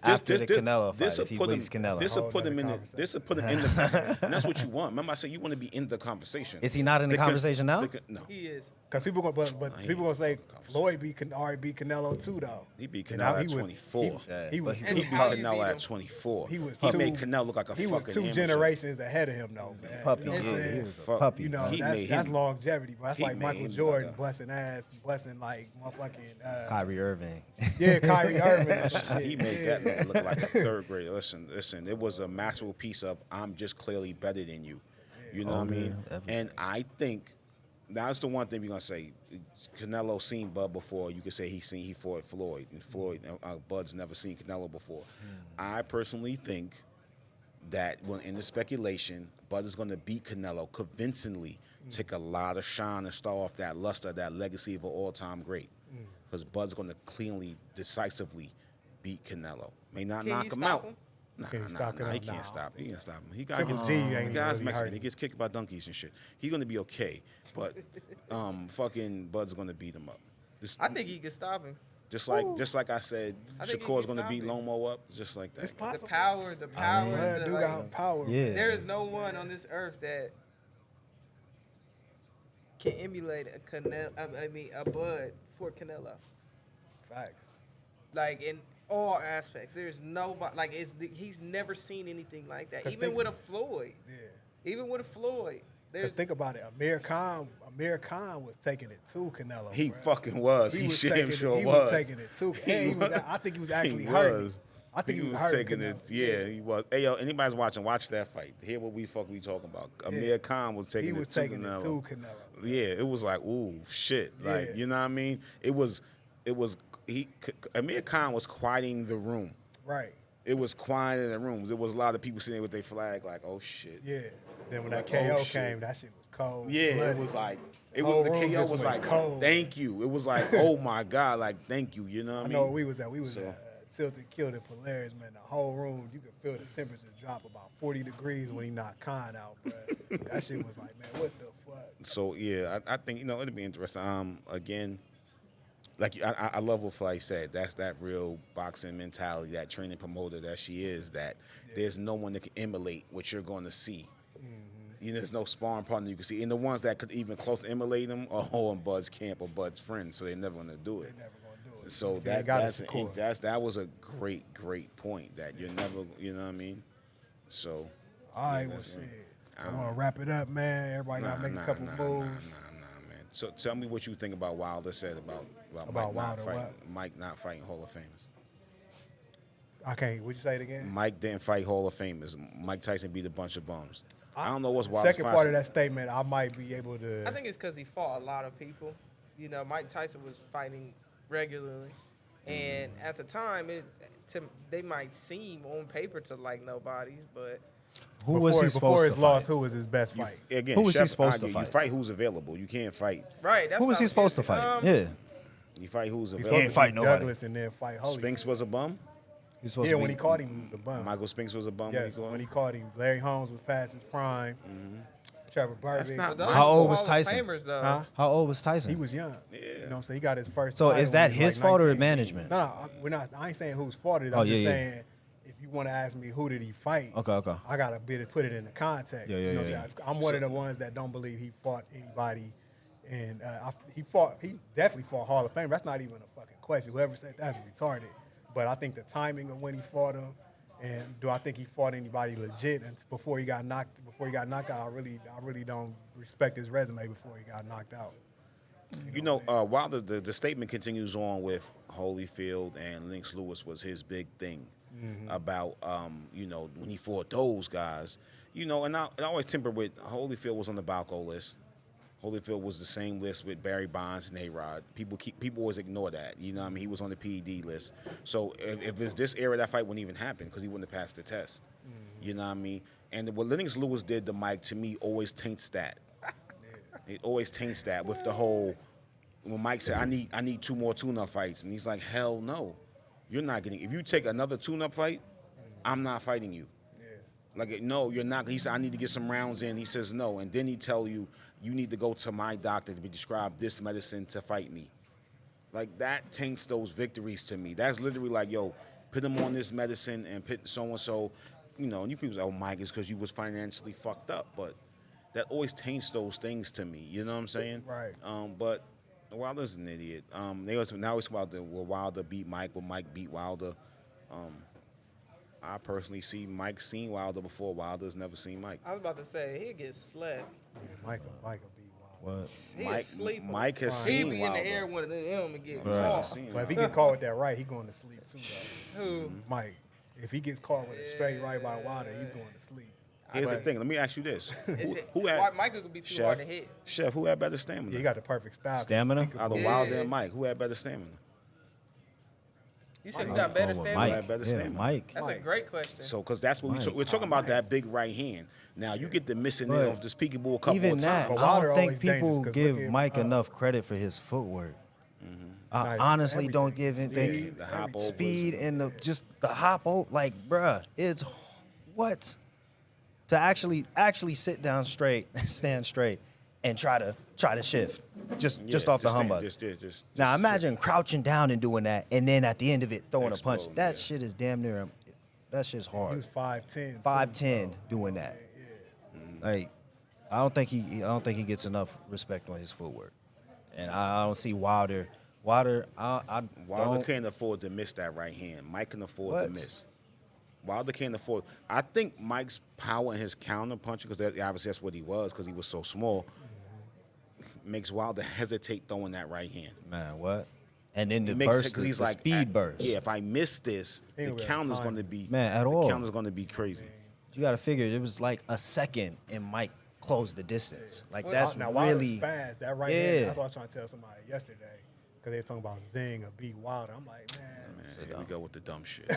After the Canelo fight, if he beats Canelo. This will Whole put him in. nother This will put him in the. And that's what you want. Remember, I said you want to be in the conversation. Is he not in the conversation now? No, He is. Because people gonna, but he people gonna say ain't. Floyd already beat Canelo too, though. he beat And Canelo now at he was- 24. He was But two. He beat How you Canelo beat at him? 24. He was He two- made Canelo look like a He was fucking 2 amateur. generations ahead of him, though, man. Puppy. You know what I'm Yeah, saying? he was a Fuck. puppy. You know, He that's made that's him- longevity, bro. That's he like made Michael him Jordan like a- busting ass, busting like motherfucking Kyrie Irving. yeah, Kyrie Irving. and some shit. He made Yeah. that nigga look like a 3rd grader. Listen. It was a masterful piece of I'm just clearly better than you. You know what I mean? everything. And I think that's the one thing we're gonna say. Canelo seen Bud before. You could say he fought Floyd, and Bud's never seen Canelo before. I personally think that when in the speculation, Bud is gonna beat Canelo convincingly, take a lot of shine and start off that luster, that legacy of an all-time great. Because Bud's gonna cleanly, decisively beat Canelo. May not Can knock you him stop out. him? Nah, Can't stop he Canelo. can't Nah. stop. He can't stop him. He got Triple gets, G ain't the really guy's Mexican. hurting. He gets kicked by donkeys and shit. He's gonna be okay, but fucking Bud's gonna beat him up. I think he can stop him. Just like I said, I think he Shakur's can gonna beat stop him. Lomo up, just like that. It's The possible. power, Bud the, do like, got power. Yeah. there is no one on this earth that can emulate a a Bud for Canelo. Facts. Like in all aspects, there's nobody he's never seen anything like that. 'Cause Even think- with a Floyd, Yeah. even with a Floyd, Because think about it, Amir Khan was taking it to Canelo. He bro. fucking was. He taking sure He was. was taking it too. And I think he was actually He hurting. was. I think he was taking hurting it. Yeah, he was. Hey, yo, anybody's watching, watch that fight. Hear what we talking about. Amir Khan was taking it to Canelo. It to Canelo. Yeah, it was like, ooh, shit. Like, Yeah. you know what I mean? Amir Khan was quieting the room. Right. It was quiet in the rooms. There was a lot of people sitting there with their flag, like, oh shit. Yeah. Then when Like, that KO oh, shit. came, that shit was cold. Yeah, bloody. it was like the Whole room KO just was went like, cold. thank you. It was like, oh my God, like thank you. You know what I I mean? know where we was at. We was So- at Tilted Killed at Polaris, man. The whole room, you could feel the temperature drop about 40 degrees when he knocked Khan out, bro. That shit was like, man, what the fuck? So yeah, I think it'd be interesting. Again, like I love what Fly said. That's that real boxing mentality, that training promoter that she is. That there's no one that can emulate what you're going to see. You know, there's no sparring partner you can see, and the ones that could even close to emulate them are all in Bud's camp or Bud's friends, so they're never going to do it. They never gonna do it. So They got that was a great point that you're never, you know what I mean? So All right, well, that's shit. it. I want to wrap it up, man. Everybody got to make a couple moves. Nah, man. So tell me what you think about Wilder said about Mike Wilder, not fighting, what? Mike not fighting Hall of Famers. I can't. Would you say it again? Mike didn't fight Hall of Famers. Mike Tyson beat a bunch of bums. I don't know what's The Wilder's second part of that statement, I might be able to. I think it's because he fought a lot of people. You know, Mike Tyson was fighting regularly, and at the time, they might seem on paper to like nobodies, but Who was he before supposed his to loss, fight? who was his best fight? Again, Who was he Chef, supposed to you fight? fight who's available. You can't fight. right. That's Who was what he I supposed to getting fight? at. Yeah. You fight who's He's available. supposed ain't to fight beat nobody. Douglas and then fight Holy. Spinks was a bum. He's supposed Yeah, to when be, he caught him, he was a bum. Michael Spinks was a bum Yes, when when he he caught him. Larry Holmes was past his prime. Trevor Burbick. not- Those How are old was Hall of Tyson? Famers, though. Huh? How old was Tyson? He was young. Yeah. You know what I'm saying? He got his first So title is that when he was his like fault or 19. management? No, we're not. I ain't saying whose fault it is. Oh, I'm just yeah, yeah. saying if you want to ask me who did he fight, Okay. I got to put it in the context. Yeah, You know what yeah. I'm saying? I'm one of the ones that don't believe he fought anybody. And he definitely fought Hall of Fame. That's not even a fucking question. Whoever said that's retarded. But I think the timing of when he fought him, and do I think he fought anybody legit and before he got knocked out? I really don't respect his resume before he got knocked out. You know, while the statement continues on with Holyfield and Lennox Lewis was his big thing about, you know, when he fought those guys, you know, and I always temper with Holyfield was on the Balco list. Holyfield was the same list with Barry Bonds and A-Rod. People always ignore that. You know what I mean? He was on the PED list. So if it's this era, that fight wouldn't even happen because he wouldn't have passed the test. You know what I mean? And what Lennox Lewis did to Mike, to me, always taints that. It always taints that with the whole, when Mike said, I need 2 more tune-up fights. And he's like, hell no. You're not getting, if you take another tune-up fight, I'm not fighting you. Like, no, you're not. He said, I need to get some rounds in. He says, no. And then he tell you, you need to go to my doctor to be prescribed this medicine to fight me. Like, that taints those victories to me. That's literally like, yo, put him on this medicine and put so-and-so. You know, and you people say, oh, Mike, it's because you was financially fucked up. But that always taints those things to me. You know what I'm saying? Right. But Wilder's an idiot. They always, now it's about will Wilder beat Mike? Will Mike beat Wilder? I personally see Mike seen Wilder before. Wilder's never seen Mike. I was about to say he'll get slept. Yeah, Michael beat Wilder. What? He'll sleep. Mike has He'll seen be in Wilder. the air one of them and get Right. caught. Seen But if he Wilder. get caught with that right, he going to sleep too, though. Who? Mike. If he gets caught with a straight right by Wilder, he's going to sleep. Here's the But thing. Let me ask you this: Is it- who had Michael could be too Chef? hard to hit. Chef, who had better stamina? he got the perfect style. Stamina? Out of Yeah. Wilder and Mike, who had better stamina? You said who I'm got better going with stamina? Mike. Mike. Better Yeah, stamina. Mike. That's a Mike. great question. So, because that's what Mike. we're talking about, that big right hand. Now you get the missing But in of this peekaboo a couple Even of that, times. But I Wilder don't think always dangerous, people 'cause give look at, Mike enough credit for his footwork. I Nice. honestly don't Everything. give anything. Speed, The hop overs. Speed and the hop over, like, bruh, it's what to actually sit down straight, stand straight, and try to shift just off the stand- humbug. just Now imagine crouching down and doing that, and then at the end of it throwing a punch. Explode, That yeah. shit is damn near. That shit's He hard. was 5'10". 5'10" doing that. Like, I don't think he gets enough respect on his footwork, and I don't see Wilder. I Wilder don't. can't afford to miss that right hand. Mike can afford to What? miss. Wilder can't afford. I think Mike's power and his counter punching, because obviously that's what he was, because he was so small, makes Wilder hesitate throwing that right hand. Man, what? And then the It makes burst, because he's the like speed burst. Yeah, if I miss this, He the ain't really counter's time. going to be all. The counter's going to be crazy. You got to figure it was like a second, and Mike closed the distance. Like that's now Wilder's really fast. That right Yeah. hand. That's what I was trying to tell somebody yesterday because they were talking about Zhang or beat Wilder. I'm like, man, Man, here we go with the dumb shit.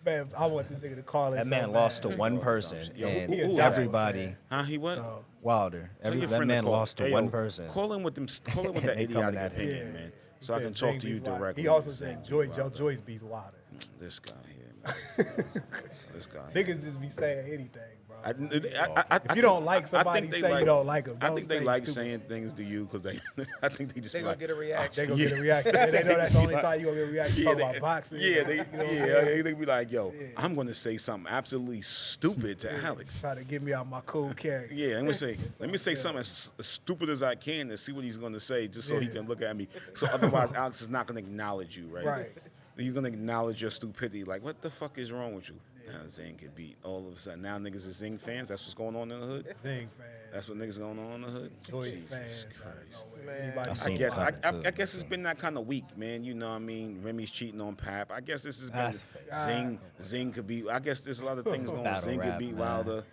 man, I want this nigga to call it. that so man bad. lost to one person, Yo, and who was everybody. that? Huh? He went. So, Wilder. Tell your That friend to man call. lost to Hey, one yo, person. Call him with them. Call him with that They coming idiotic at him. opinion, Yeah. man. He So I said can talk Zhang to you beats Wilder. directly. He also said Joyce beats Wilder. This guy here, man. This guy. Here. Niggas just be saying anything, bro. If you don't like somebody, say you don't like 'em. I Don't think they say like stupid saying things to you because they. I think they just They be gonna like, get a reaction. They gonna get a reaction. They know that's the only time you gonna get a reaction. Yeah, Talk they, about boxing. yeah, like, they, you know what I'm yeah, saying? they be like, yo, I'm gonna say something absolutely stupid to Alex. Try to get me out my cool character. Yeah, let me say something as stupid as I can to see what he's gonna say, just so he can look at me. So otherwise, Alex is not gonna acknowledge you, right? Right. He's gonna acknowledge your stupidity. Like, what the fuck is wrong with you? Now Zing could beat all of a sudden. Now niggas is Zing fans. That's what's going on in the hood. Zing fan. That's what niggas going on in the hood. Joyce Jesus fans. Christ. Anybody I I seen guess it happen, too. I guess it's been that kind of week, man. You know what I mean? Remy's cheating on Pap. I guess this has been That's fake. Zing could be. I guess there's a lot of things going on. Battle Zing could rap, beat man. Wilder.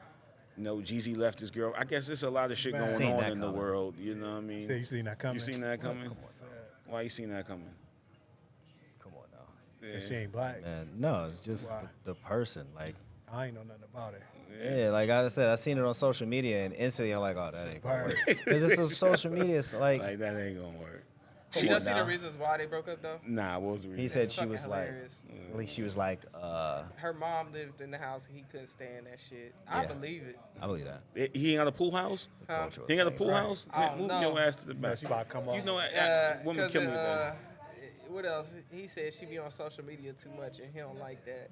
You know, Jeezy left his girl. I guess there's a lot of shit Man. going Seen on that in the coming. world. You know what I mean? Say you seen that coming? You seen that coming? Why you seen that coming? Come on now. Yeah. She ain't black. Man, no, it's just Why? the person. Like, I ain't know nothing about it. yeah, like I said, I seen it on social media, and instantly I'm like, oh, that ain't gonna work. It's just some social media, like Like that ain't gonna work. Did y'all see now. the reasons why they broke up though? Nah, what was the reason? he said she fucking was hilarious. like, at least she was like, Her mom lived in the house. He couldn't stand that shit. I Yeah. believe it. I believe that. He ain't got a pool house. Huh? Cultural He ain't got a thing. pool Right. house. I Man, don't move know. your ass to the Man, back. she about to come on. You know, women 'Cause kill me with that. what else? He said she be on social media too much, and he don't like that.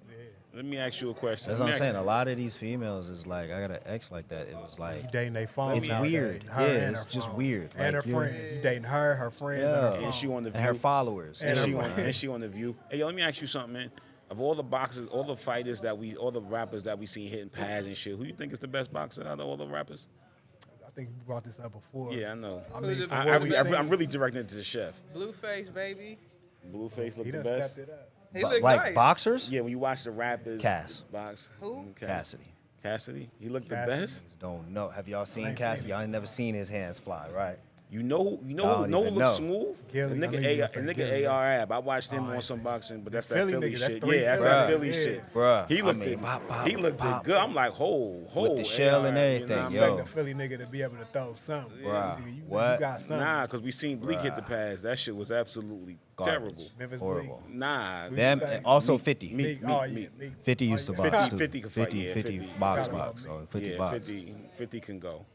Let me ask you a question. That's Let what me I'm ask- saying. A lot of these females is like, I got an ex like that. It was You like, dating their phone. It's nowadays. weird. Her Yeah, and it's her just phone. weird. And Like, her you're- friends. You dating her friends, and Yeah. her And phone. she on the and her View. followers. And And her she too, on, friends. man. and she on the View. Hey, yo, let me ask you something, man. Of all the boxers, all the fighters all the rappers that we seen hitting pads and shit, who you think is the best boxer out of all the rappers? I think we brought this up before. Yeah, I know. I mean, Who's from the- what we seen, I'm really directing it to the chef. Blueface, baby. Blueface look he the done best. stepped it up. He look Like nice. boxers? Yeah, when you watch the rappers, Cass. box. Who? Cassidy. Cassidy. He looked the Cassidy. best. Don't know. Have y'all I seen ain't Cassidy? seen Y'all ain't never seen his hands fly, right? You know I who don't even looks know. smooth? Gilly. The I knew you nigga, was gonna say Gilly. ARAB. I watched him Oh, I on some see. boxing, but that's that Philly Philly nigga, that's shit. three Yeah, that's Philly. that Bruh. Philly Yeah. shit. Bruh, He I looked mean, it. pop, pop, He looked pop. it good. I'm like, With the shell and everything, I yo. expect a Philly nigga to be able to throw something. Bruh, Nigga, you what? got something. Nah, because we seen Bleak hit the pass. That shit was absolutely Garbage. terrible. Memphis Horrible. Nah. Them, say? and also Meek. 50. Meek. Oh, yeah, Meek. 50 used to Oh, yeah. box 50, too. 50 can fight, 50, yeah, 50 50. box, Forgot box. about So 50 Yeah, box. 50 can go.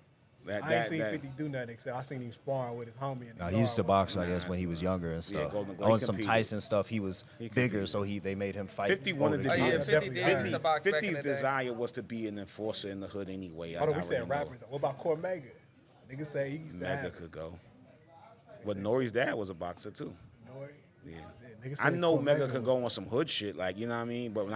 I ain't seen 50 do nothing except I seen him sparring with his homie. In the No, he used to yard box, once. I guess, when he was younger and stuff. Golden Glove, On he some competed. Tyson stuff, he was He bigger, competed. so they made him fight. 50 wanted to over be. Oh, yeah, the He's 50 definitely did high. used to box back in 50's the day. desire was to be an enforcer in the hood anyway. Hold on, I we said already know. rappers. What about Cormega? Niggas say he used to Mega have could go. But Nori's dad was a boxer too. Nori. Yeah. Niggas I say know Cormega Mega could was- go on some hood shit, like, you know what I mean? But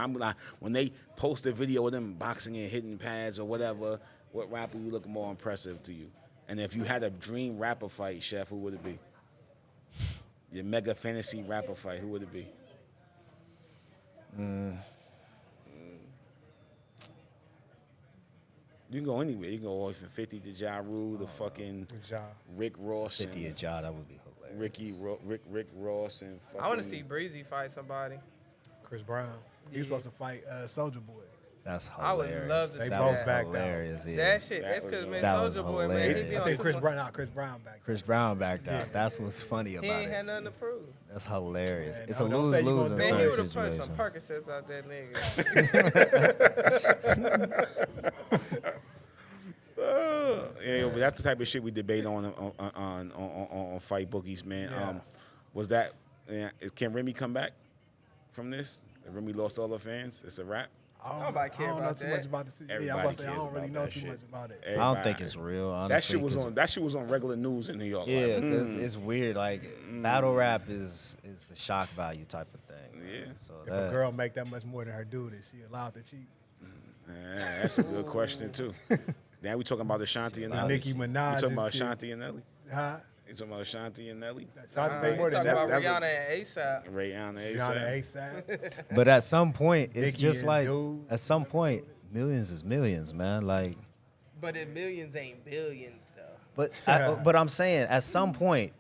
when they post a video of them boxing and hitting pads or whatever, what rapper you look more impressive to you? And if you had a dream rapper fight, Chef, who would it be? Your Mega fantasy rapper fight, who would it be? You can go anywhere. You can go from 50 to Ja Rule to fucking Good job. Rick Ross 50 and a job, that would be hilarious. Rick Ross and fucking. I want to see Breezy fight somebody. Chris Brown. He was supposed to fight Soldier Boy. That's I would hilarious. love to They see that both was that. backed out. hilarious, yeah. That shit. That That's because was- man, That was Soldier Boy, man, he hilarious. be I on think some- Chris Brown back. Chris Brown backed out. That's what's funny He about ain't had it. nothing to prove. That's hilarious. Man, It's a don't say you lose-lose gonna in do Man, it. he would certain have punched some situations. Percocets out that nigga. Yeah, but that's the type of shit we debate on Fight Bookies, man. Yeah. Was that? Can Remy come back from this? If Remy lost all her fans, it's a wrap. Nobody care I don't know about too that. much about the. Yeah, Everybody I'm about to say I cares don't really about know that too shit. much about it. I don't think it's real, honestly. That shit was on regular news in New York. Yeah, like, because it's weird. Like, battle rap is the shock value type of thing. yeah. So If a girl make that much more than her dude, is she allowed to cheat? That's a good question too. Now we talking about Ashanti and Nelly. Nicki Minaj. You talking about is kid. Ashanti and Nelly? Huh? You talking about Ashanti and Nelly? Ashanti You pay more than talking that. about That's Rihanna and ASAP. Rihanna, Rihanna ASAP. ASAP. But at some point, it's Nicki just and like dude. at some point, millions is millions, man. Like, But in millions ain't billions, though. but I'm saying at some point,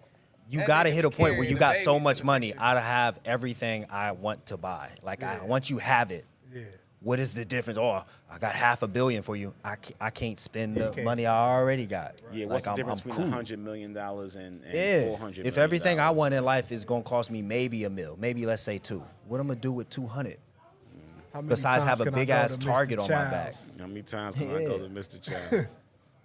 you That gotta nigga hit a be point where carrying you the got so babies much in the money. picture. I have everything I want to buy. Like, once you have it, Yeah. what is the difference? Oh, I got $500 million for you. I can't spend the can't money spend I already got. Yeah, Like, what's the I'm difference between cool. $100 million and Yeah. $400 million? If everything I want in life is gonna cost me maybe $1 million, maybe let's say $2 million, what I'm gonna do with 200? How many Besides times have a can I big go ass to Mr. target on my Child's? back. How many times can I go Yeah. to Mr. Child?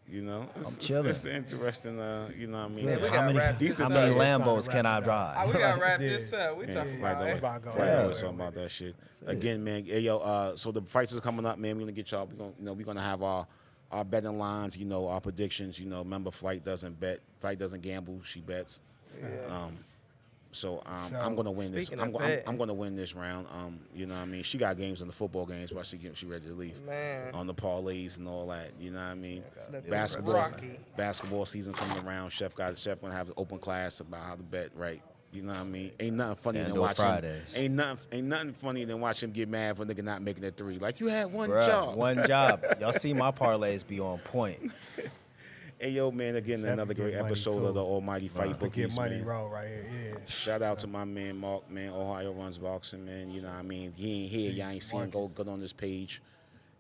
You know, it's chilling. It's interesting. You know what I mean? Yeah, we How gotta many, wrap this how up. many It's time to Lambos wrap can it I up. drive? We gotta wrap Yeah. this up. We Man, talking Flight about always- it. Everybody go Flight ahead. always talking about that shit. Again, man. Hey, so the fights is coming up, man. We're gonna get y'all. We're gonna have our betting lines. You know, our predictions. You know, remember, Flight doesn't bet. Flight doesn't gamble. She bets. So I'm gonna win this. Speaking I'm of betting. gonna win this round. You know what I mean? She got games in the football games, but she ready to leave. Man. On the parlays and all that. You know what I mean? Look, Basketball Rocky. season coming around. Chef gonna have an open class about how to bet right. You know what I mean? Ain't nothing funny than FanDuel watching. Fridays. Ain't nothing funny than watch him get mad for a nigga not making that three. Like you had one Bruh, job. one job. Y'all see my parlays be on point. Hey yo, man! Again, Chef another get great money, episode too. of the Almighty Fight Just to get Bookies, money man. roll right here. Yeah. Shout out to my man Mark, man. Ohio runs boxing, man. You know what I mean? He ain't here. Y'all ain't seen. Go on this page.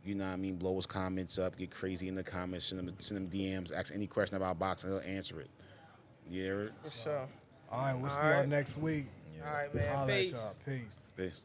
You know what I mean? Blow his comments up. Get crazy in the comments. Send him DMs. Ask any question about boxing. He'll answer it. Yeah. For sure. All right, we'll All see y'all right. next week. All right, man. Holla at Peace. y'all. Peace. Peace.